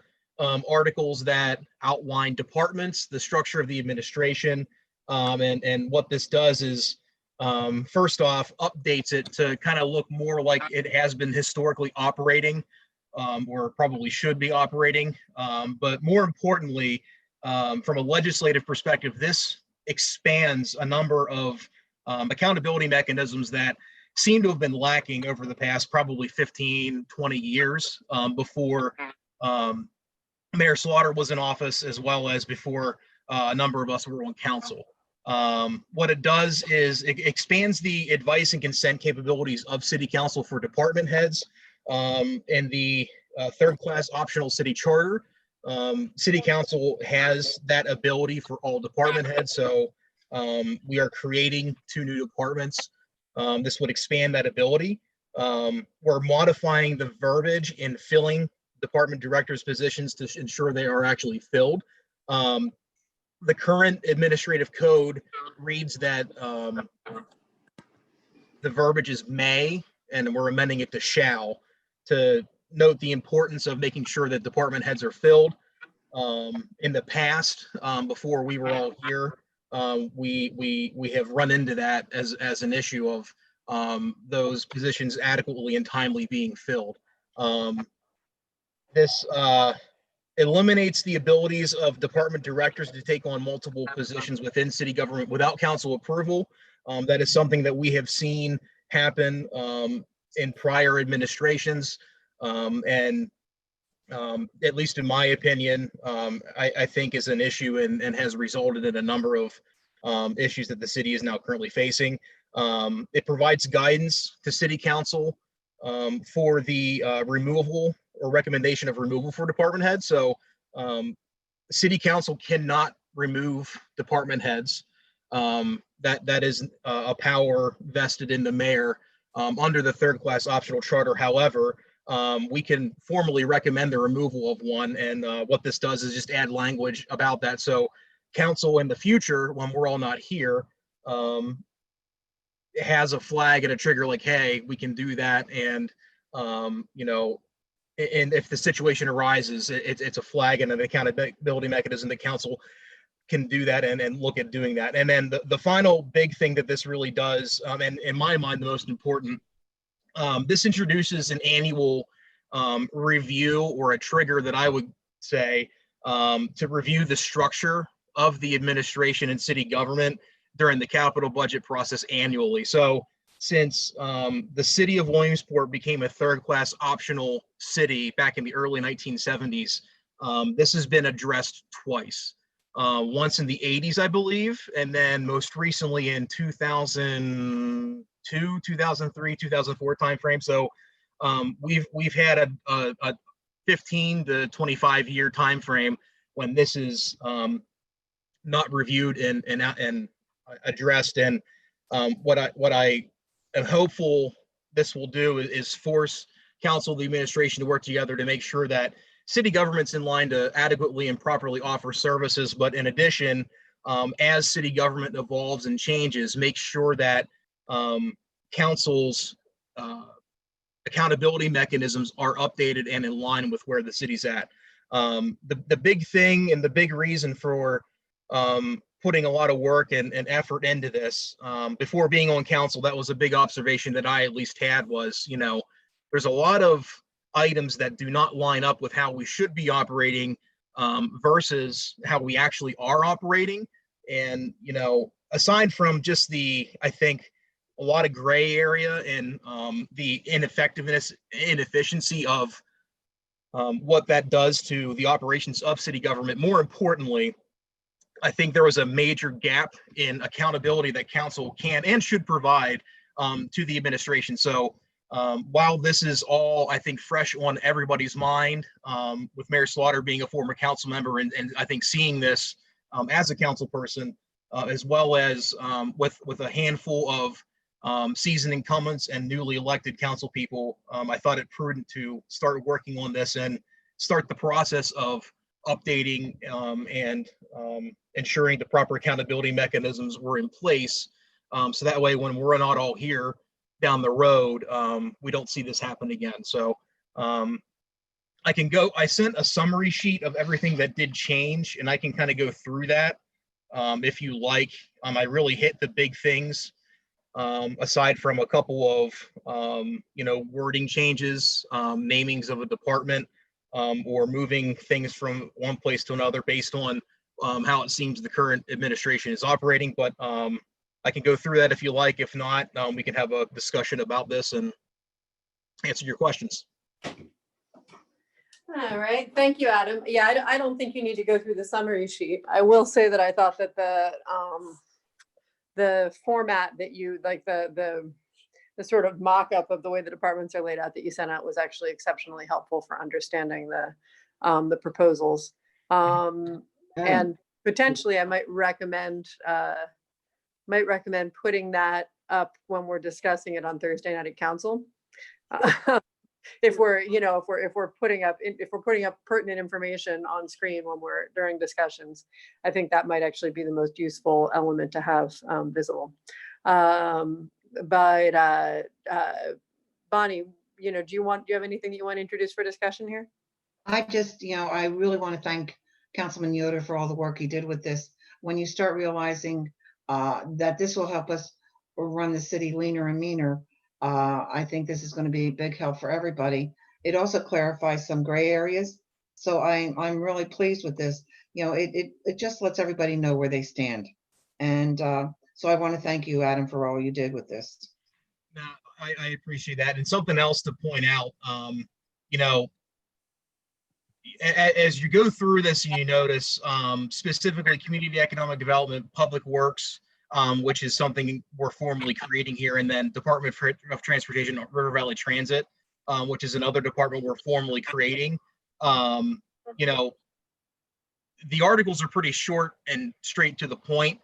articles that outline departments, the structure of the administration, and what this does is, first off, updates it to kind of look more like it has been historically operating, or probably should be operating. But more importantly, from a legislative perspective, this expands a number of accountability mechanisms that seem to have been lacking over the past probably 15, 20 years, before Mayor Slaughter was in office, as well as before a number of us were on council. What it does is it expands the advice and consent capabilities of city council for department heads. In the third class optional city charter, city council has that ability for all department heads. So we are creating 2 new departments. This would expand that ability. We're modifying the verbiage in filling department directors' positions to ensure they are actually filled. The current administrative code reads that the verbiage is may, and we're amending it to shall, to note the importance of making sure that department heads are filled. In the past, before we were all here, we have run into that as an issue of those positions adequately and timely being filled. This eliminates the abilities of department directors to take on multiple positions within city government without council approval. That is something that we have seen happen in prior administrations, and at least in my opinion, I think is an issue and has resulted in a number of issues that the city is now currently facing. It provides guidance to city council for the removal or recommendation of removal for department heads. So city council cannot remove department heads. That is a power vested in the mayor under the third class optional charter. However, we can formally recommend the removal of one. And what this does is just add language about that. So council in the future, when we're all not here, has a flag and a trigger like, hey, we can do that. And, and if the situation arises, it's a flag and an accountability mechanism that council can do that and look at doing that. And then the final big thing that this really does, and in my mind, the most important, this introduces an annual review or a trigger that I would say to review the structure of the administration and city government during the capital budget process annually. So since the city of Williamsport became a third class optional city back in the early 1970s, this has been addressed twice. Once in the 80s, I believe, and then most recently in 2000, 2003, 2004 timeframe. So we've had a 15 to 25 year time frame when this is not reviewed and addressed. And what I am hopeful this will do is force council, the administration to work together to make sure that city government's in line to adequately and properly offer services. But in addition, as city government evolves and changes, make sure that council's accountability mechanisms are updated and in line with where the city's at. The big thing and the big reason for putting a lot of work and effort into this, before being on council, that was a big observation that I at least had was, there's a lot of items that do not line up with how we should be operating versus how we actually are operating. And, aside from just I think, a lot of gray area and the inefficiency of what that does to the operations of city government, more importantly, I think there was a major gap in accountability that council can and should provide to the administration. So while this is all, I think, fresh on everybody's mind, with Mayor Slaughter being a former council member and I think seeing this as a council person, as well as with a handful of seasoned incumbents and newly elected council people, I thought it prudent to start working on this and start the process of updating and ensuring the proper accountability mechanisms were in place. So that way, when we're not all here down the road, we don't see this happen again. So I sent a summary sheet of everything that did change, and I can kind of go through that if you like. I really hit the big things, aside from a couple of, wording changes, namings of a department, or moving things from one place to another based on how it seems the current administration is operating. But I can go through that if you like. If not, we can have a discussion about this and answer your questions. All right, thank you, Adam. Yeah, I don't think you need to go through the summary sheet. I will say that I thought that the format that you, like the sort of mock-up of the way the departments are laid out that you sent out was actually exceptionally helpful for understanding the proposals. And potentially I might recommend putting that up when we're discussing it on Thursday night at council. If we're putting up pertinent information on screen when we're during discussions, I think that might actually be the most useful element to have visible. But Bonnie, do you have anything that you want to introduce for discussion here? I just, I really want to thank Councilman Yoder for all the work he did with this. When you start realizing that this will help us run the city leaner and meaner, I think this is going to be a big help for everybody. It also clarifies some gray areas. So I'm really pleased with this. It just lets everybody know where they stand. And so I want to thank you, Adam, for all you did with this. No, I appreciate that. And something else to point out, as you go through this and you notice, specifically community economic development, public works, which is something we're formally creating here, and then Department of Transportation, River Valley Transit, which is another department we're formally creating. The articles are pretty short and straight to the point.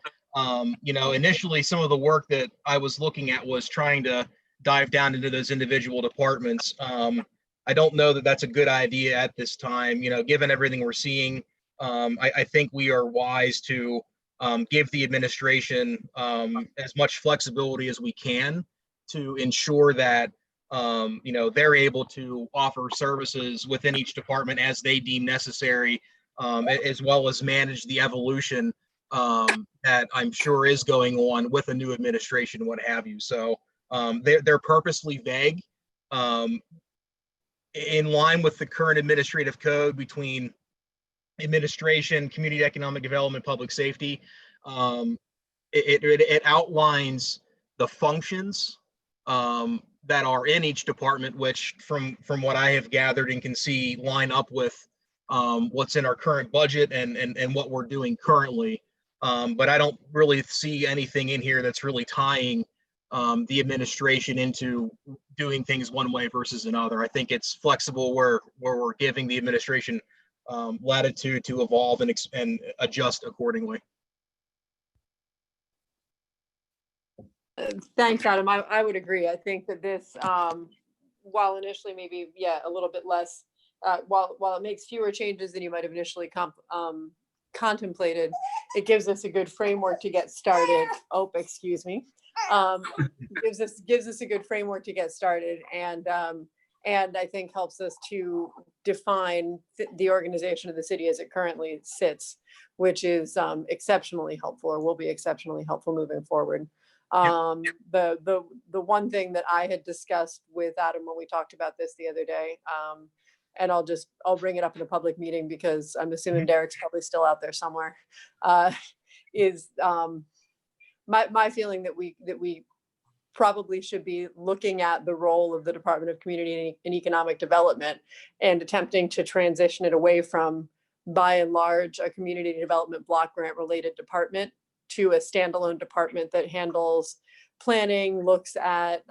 Initially some of the work that I was looking at was trying to dive down into those individual departments. I don't know that that's a good idea at this time. Given everything we're seeing, I think we are wise to give the administration as much flexibility as we can to ensure that they're able to offer services within each department as they deem necessary, as well as manage the evolution that I'm sure is going on with a new administration, what have you. So they're purposely vague, in line with the current administrative code between administration, community economic development, public safety. It outlines the functions that are in each department, which from what I have gathered and can see line up with what's in our current budget and what we're doing currently. But I don't really see anything in here that's really tying the administration into doing things one way versus another. I think it's flexible where we're giving the administration latitude to evolve and adjust accordingly. Thanks, Adam. I would agree. I think that this, while initially maybe, yeah, a little bit less, while it makes fewer changes than you might have initially contemplated, it gives us a good framework to get started. Oh, excuse me. Gives us a good framework to get started, and I think helps us to define the organization of the city as it currently sits, which is exceptionally helpful, or will be exceptionally helpful moving forward. The one thing that I had discussed with Adam when we talked about this the other day, and I'll bring it up in a public meeting because I'm assuming Derek's probably still out there somewhere, is my feeling that we probably should be looking at the role of the Department of Community and Economic Development and attempting to transition it away from, by and large, a community development block grant related department to a standalone department that handles planning, looks at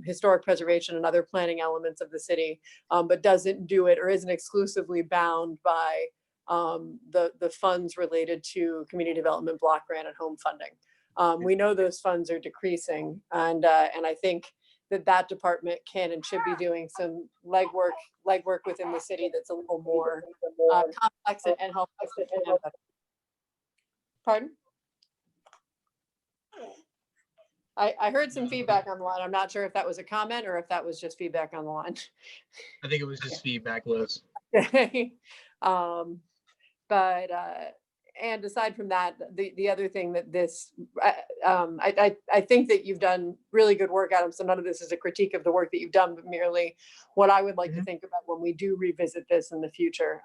historic preservation and other planning elements of the city, but doesn't do it or isn't exclusively bound by the funds related to community development block grant and home funding. We know those funds are decreasing, and I think that department can and should be doing some legwork within the city that's a little more complex and help us to plan better. Pardon? I heard some feedback on the line. I'm not sure if that was a comment or if that was just feedback on the line. I think it was just feedback, Liz. And aside from that, the other thing that this, I think that you've done really good work, Adam. So none of this is a critique of the work that you've done, but merely what I would like to think about when we do revisit this in the future.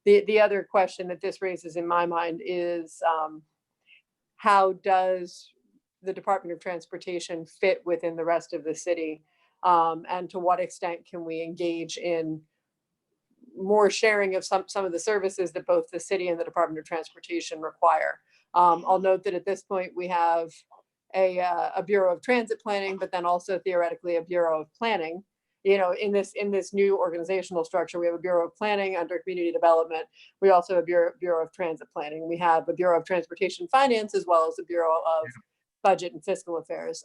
The other question that this raises in my mind is how does the Department of Transportation fit within the rest of the city? And to what extent can we engage in more sharing of some of the services that both the city and the Department of Transportation require? I'll note that at this point we have a Bureau of Transit Planning, but then also theoretically a Bureau of Planning. You know, in this new organizational structure, we have a Bureau of Planning under Community Development. We also have a Bureau of Transit Planning. We have a Bureau of Transportation Finance, as well as a Bureau of Budget and Fiscal Affairs.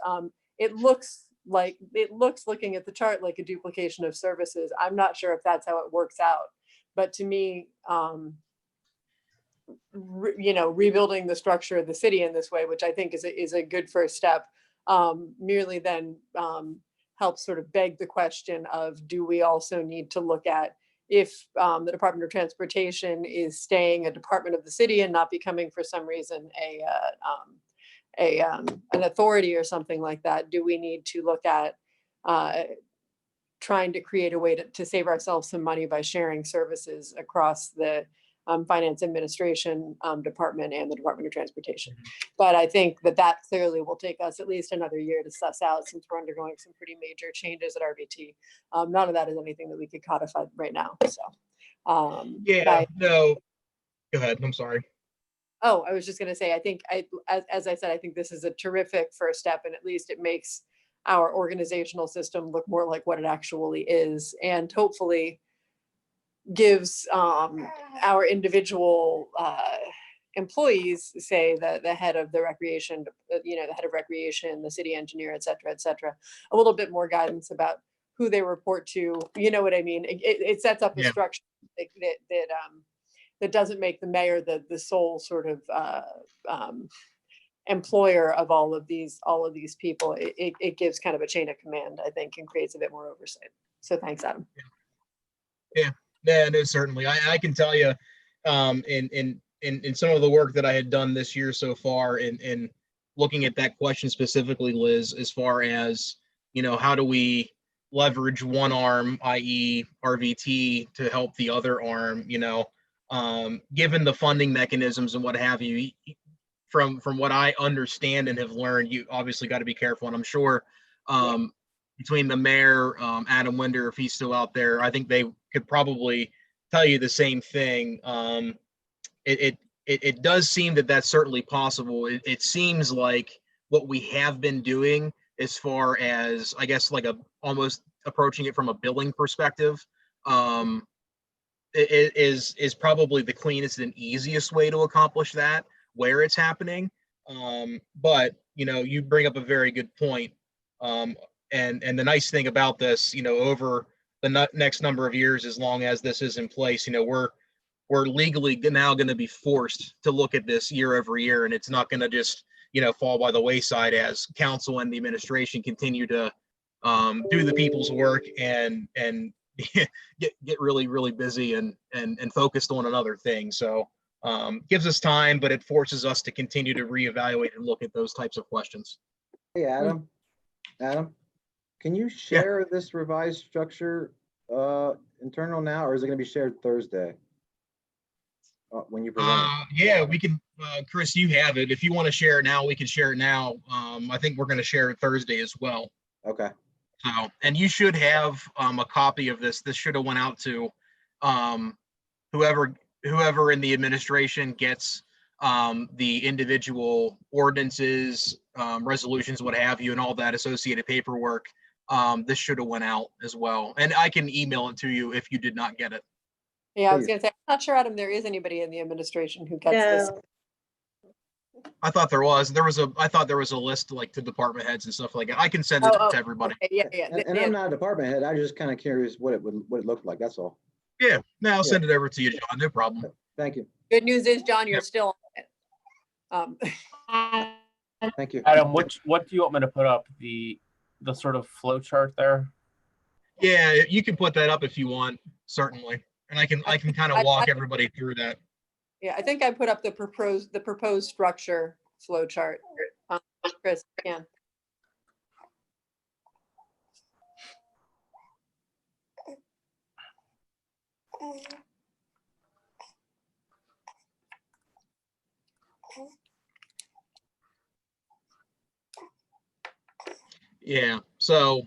It looks looking at the chart like a duplication of services. I'm not sure if that's how it works out, but to me, rebuilding the structure of the city in this way, which I think is a good first step, merely then helps sort of beg the question of, do we also need to look at if the Department of Transportation is staying a department of the city and not becoming, for some reason, an authority or something like that? Do we need to look at trying to create a way to save ourselves some money by sharing services across the Finance Administration Department and the Department of Transportation? But I think that clearly will take us at least another year to suss out, since we're undergoing some pretty major changes at RVT. None of that is anything that we could codify right now. So no, go ahead. I'm sorry. Oh, I was just going to say, I think, as I said, I think this is a terrific first step, and at least it makes our organizational system look more like what it actually is, and hopefully gives our individual employees, say the head of the recreation, the head of recreation, the city engineer, et cetera, a little bit more guidance about who they report to. You know what I mean? It sets up a structure that doesn't make the mayor the sole sort of employer of all of these people. It gives kind of a chain of command, I think, and creates a bit more oversight. So thanks, Adam. Yeah, no, certainly. I can tell you, in some of the work that I had done this year so far, in looking at that question specifically, Liz, as far as, how do we leverage one arm, i.e. RVT, to help the other arm, given the funding mechanisms and what have you. From what I understand and have learned, you obviously got to be careful, and I'm sure between the mayor, Adam Winder, if he's still out there, I think they could probably tell you the same thing. It does seem that that's certainly possible. It seems like what we have been doing as far as, I guess, like almost approaching it from a billing perspective, is probably the cleanest and easiest way to accomplish that where it's happening. But you bring up a very good point. And the nice thing about this, over the next number of years, as long as this is in place, we're legally now going to be forced to look at this year over year, and it's not going to just fall by the wayside as council and the administration continue to do the people's work and get really busy and focused on another thing. So gives us time, but it forces us to continue to reevaluate and look at those types of questions. Hey, Adam, can you share this revised structure internal now, or is it going to be shared Thursday? When you present it? Yeah, we can. Chris, you have it. If you want to share it now, we can share it now. I think we're going to share it Thursday as well. Okay. So, and you should have a copy of this. This should have went out to whoever in the administration gets the individual ordinances, resolutions, what have you, and all that associated paperwork. This should have went out as well. And I can email it to you if you did not get it. Yeah, I was gonna say, I'm not sure, Adam, there is anybody in the administration who gets this. I thought there was. I thought there was a list like to department heads and stuff like that. I can send it to everybody. Okay, yeah. And I'm not a department head. I'm just kind of curious what it looked like. That's all. Yeah, no, I'll send it over to you, John. No problem. Thank you. Good news is, John, you're still on it. Thank you. Adam, what do you want me to put up? The sort of flow chart there? Yeah, you can put that up if you want, certainly. And I can kind of walk everybody through that. Yeah, I think I put up the proposed structure flow chart. Chris, yeah. Yeah. So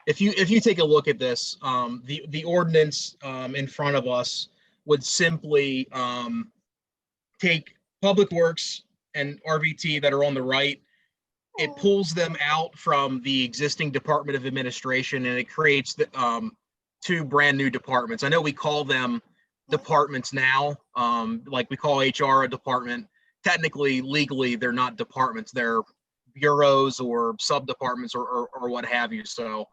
if you take a look at this, the ordinance in front of us would simply take Public Works and RVT that are on the right. It pulls them out from the existing Department of Administration, and it creates the two brand new departments. I know we call them departments now, like we call HR a department. Technically, legally, they're not departments. They're bureaus or sub-departments or what have you. So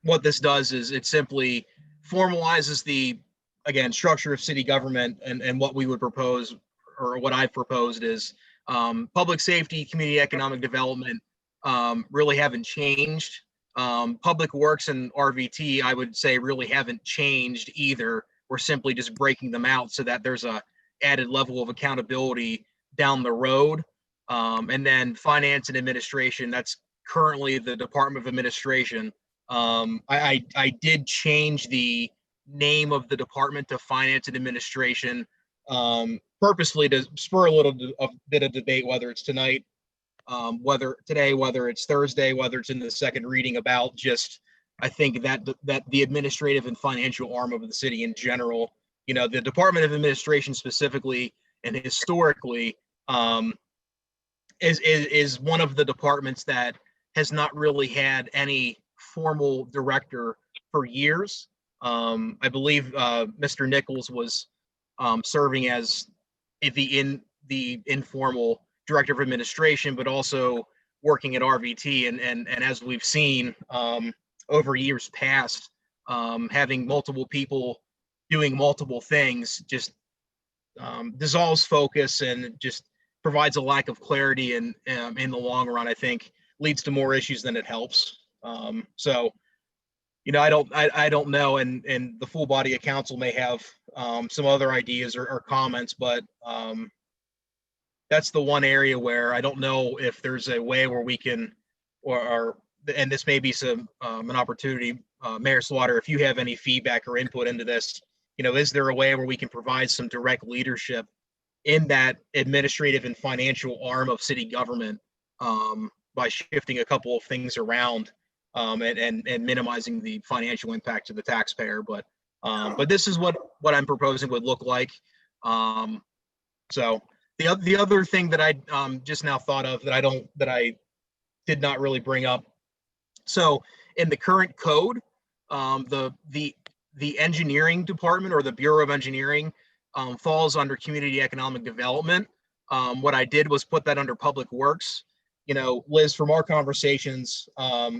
what this does is it simply formalizes the, again, structure of city government, and what we would propose, or what I've proposed, is public safety, community economic development really haven't changed. Public Works and RVT, I would say, really haven't changed either. We're simply just breaking them out so that there's a added level of accountability down the road. And then finance and administration, that's currently the Department of Administration. I did change the name of the department to finance and administration purposely to spur a bit of debate, whether it's tonight, whether it's Thursday, whether it's in the second reading, about just, I think that the administrative and financial arm of the city in general, the Department of Administration specifically and historically is one of the departments that has not really had any formal director for years. I believe Mr. Nichols was serving as the informal director of administration, but also working at RVT. And as we've seen over years past, having multiple people doing multiple things just dissolves focus and just provides a lack of clarity, and in the long run, I think leads to more issues than it helps. So, I don't know, and the full body of council may have some other ideas or comments, but that's the one area where I don't know if there's a way where we can, and this may be some an opportunity, Mayor Slaughter, if you have any feedback or input into this, is there a way where we can provide some direct leadership in that administrative and financial arm of city government by shifting a couple of things around and minimizing the financial impact to the taxpayer? But this is what I'm proposing would look like. So the other thing that I just now thought of that did not really bring up. So in the current code, the engineering department or the Bureau of Engineering falls under community economic development. What I did was put that under public works. You know, Liz, from our conversations,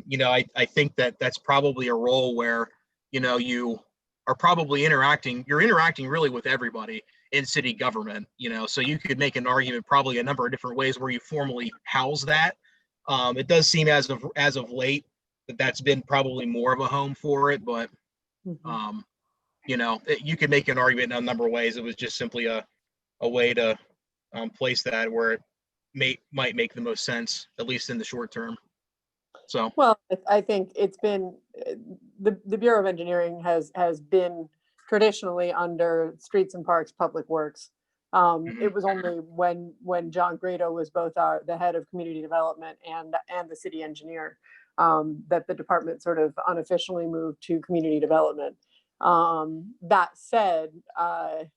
you know, I think that that's probably a role where, you know, you are probably you're interacting really with everybody in city government, you know, so you could make an argument probably a number of different ways where you formally house that. It does seem as of late that that's been probably more of a home for it, but you know, you could make an argument in a number of ways. It was just simply a way to place that where it might make the most sense, at least in the short term. So, Well, I think it's been, the Bureau of Engineering has been traditionally under Streets and Parks, Public Works. It was only when John Grado was both the head of community development and the city engineer, that the department sort of unofficially moved to community development. That said, I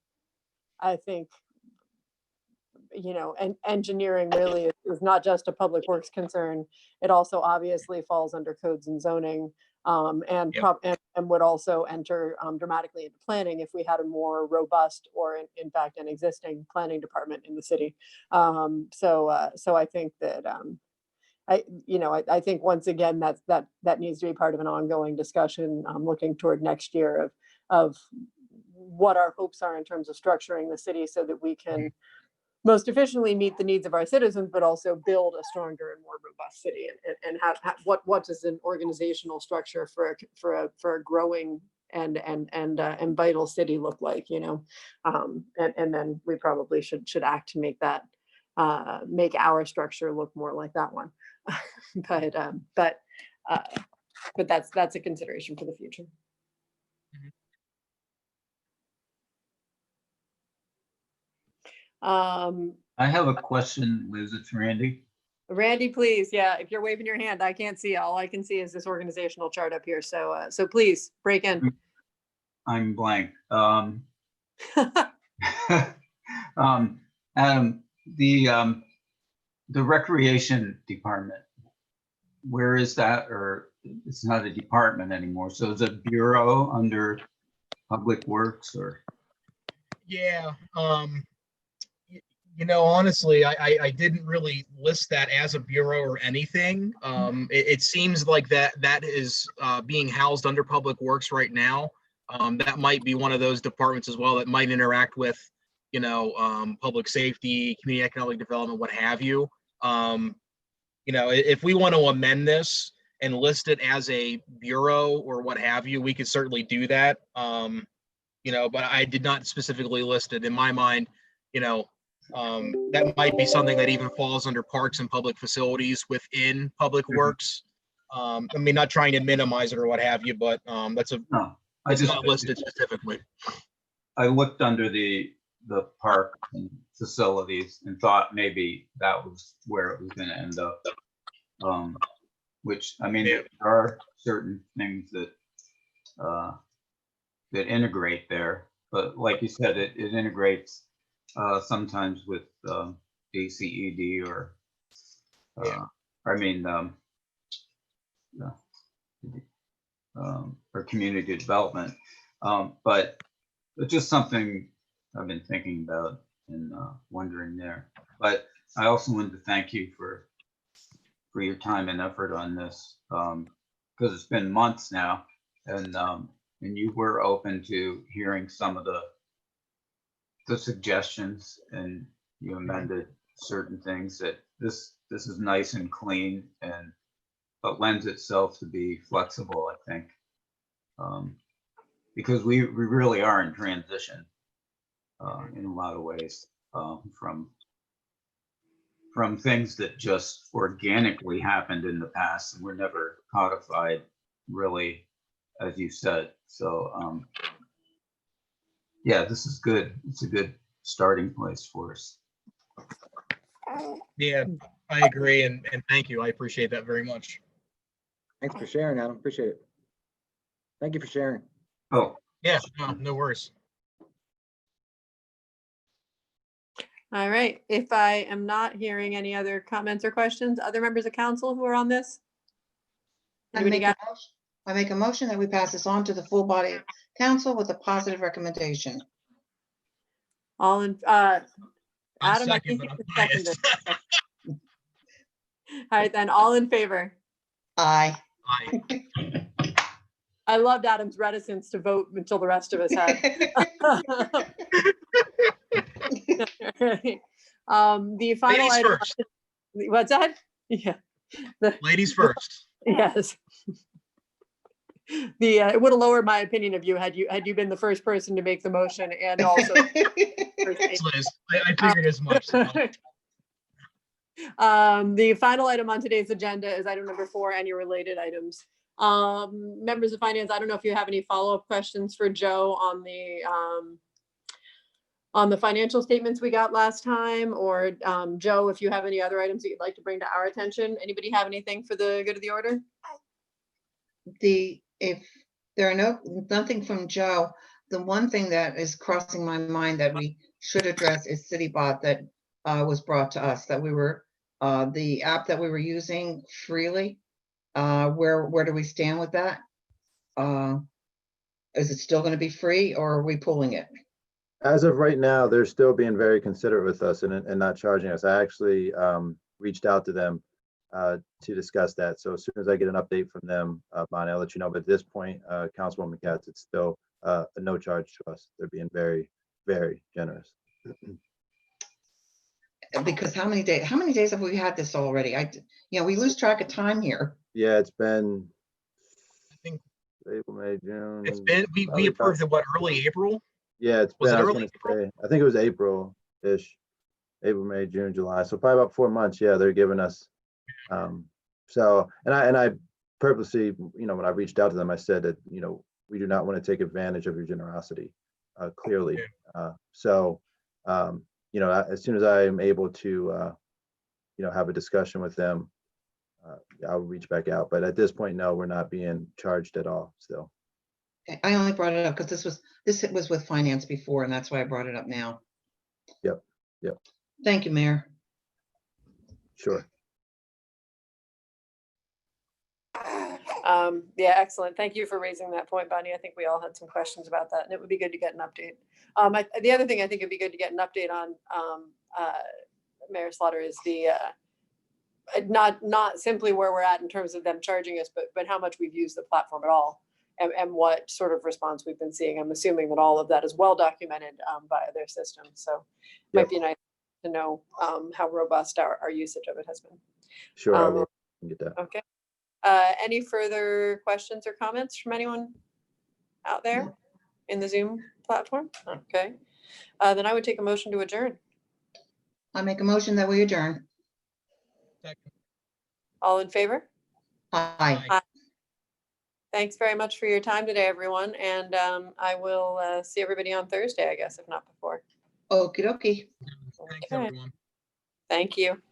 think, you know, and engineering really is not just a public works concern. It also obviously falls under codes and zoning, and would also enter dramatically into planning if we had a more robust or in fact an existing planning department in the city. So I think that I think once again that needs to be part of an ongoing discussion, looking toward next year of what our hopes are in terms of structuring the city so that we can most efficiently meet the needs of our citizens, but also build a stronger and more robust city. And what does an organizational structure for a growing and vital city look like? You know, and then we probably should act to make that make our structure look more like that one. but that's a consideration for the future. I have a question, Liz. It's Randy. Randy, please. Yeah, if you're waving your hand, I can't see. All I can see is this organizational chart up here. So please break in. I'm blank. Adam, the recreation department, where is that? Or it's not a department anymore. So is it bureau under Public Works or? Yeah. You know, honestly, I didn't really list that as a bureau or anything. It seems like that is being housed under Public Works right now. That might be one of those departments as well that might interact with, you know, public safety, community economic development, what have you. You know, if we want to amend this and list it as a bureau or what have you, we could certainly do that. You know, but I did not specifically list it in my mind. You know, that might be something that even falls under parks and public facilities within Public Works. I mean, not trying to minimize it or what have you, but that's it's not listed specifically. I looked under the park and facilities and thought maybe that was where it was going to end up. Which, I mean, there are certain things that that integrate there, but like you said, it integrates sometimes with ACED or or community development. But it's just something I've been thinking about and wondering there. But I also wanted to thank you for your time and effort on this, because it's been months now, and you were open to hearing some of the suggestions, and you amended certain things. That this is nice and clean, but lends itself to be flexible, I think, because we really are in transition in a lot of ways, from things that just organically happened in the past and were never codified, really, as you said. So yeah, this is good. It's a good starting place for us. Yeah, I agree, and thank you. I appreciate that very much. Thanks for sharing, Adam. Appreciate it. Thank you for sharing. Oh, yeah, no worries. All right. If I am not hearing any other comments or questions, other members of council who are on this? I Anybody make a got? motion- I make a motion that we pass this on to the full body of council with a positive recommendation. All in, I'm Adam, I second, think but you I'm can second biased. it. All right, then, all in favor? Aye. Aye. I loved Adam's reticence to vote until the rest of us had. The final Ladies item. first. What's that? Yeah. Ladies first. Yes. It would have lowered my opinion of you had you been the first person to make the motion and also. Thanks, Liz. I figured as much. So. The final item on today's agenda is item number 4, any related items. Members of finance, I don't know if you have any follow-up questions for Joe on the financial statements we got last time, or Joe, if you have any other items that you'd like to bring to our attention. Anybody have anything for the good of the order? If there are nothing from Joe, the one thing that is crossing my mind that we should address is CityBot that was brought to us, that we were, the app that we were using freely. Where do we stand with that? Is it still going to be free, or are we pulling it? As of right now, they're still being very considerate with us and not charging us. I actually reached out to them to discuss that. So as soon as I get an update from them, Bonnie, I'll let you know. But at this point, Councilwoman Katz, it's still a no charge to us. They're being very, very generous. Because how many days have we had this already? We lose track of time here. Yeah, it's been I think April, May, June. it's been we probably approved about- it early April. Yeah, it's Was been, it I was early gonna say, I think it was April-ish, April, May, June, July. So probably about 4 months. Yeah, they're giving us. So, and I purposely, when I reached out to them, I said that, we do not want to take advantage of your generosity, clearly. So, as soon as I am able to, have a discussion with them, I'll reach back out. But at this point, no, we're not being charged at all still. Okay, I only brought it up because this was with finance before, and that's why I brought it up now. Yep. Thank you, Mayor. Sure. Yeah, excellent. Thank you for raising that point, Bonnie. I think we all had some questions about that, and it would be good to get an update. The other thing I think it'd be good to get an update on, Mayor Slaughter, is the not simply where we're at in terms of them charging us, but how much we've used the platform at all, and what sort of response we've been seeing. I'm assuming that all of that is well documented via their system. So it might be nice to know how robust our usage of it has been. Sure, I will get that. Okay. Any further questions or comments from anyone out there in the Zoom platform? Okay. Then I would take a motion to adjourn. I make a motion that we adjourn. Second. All in favor? Aye. Thanks very much for your time today, everyone. And I will see everybody on Thursday, I guess, if not before. Okie dokie. Thanks, Okay. everyone. Thank you.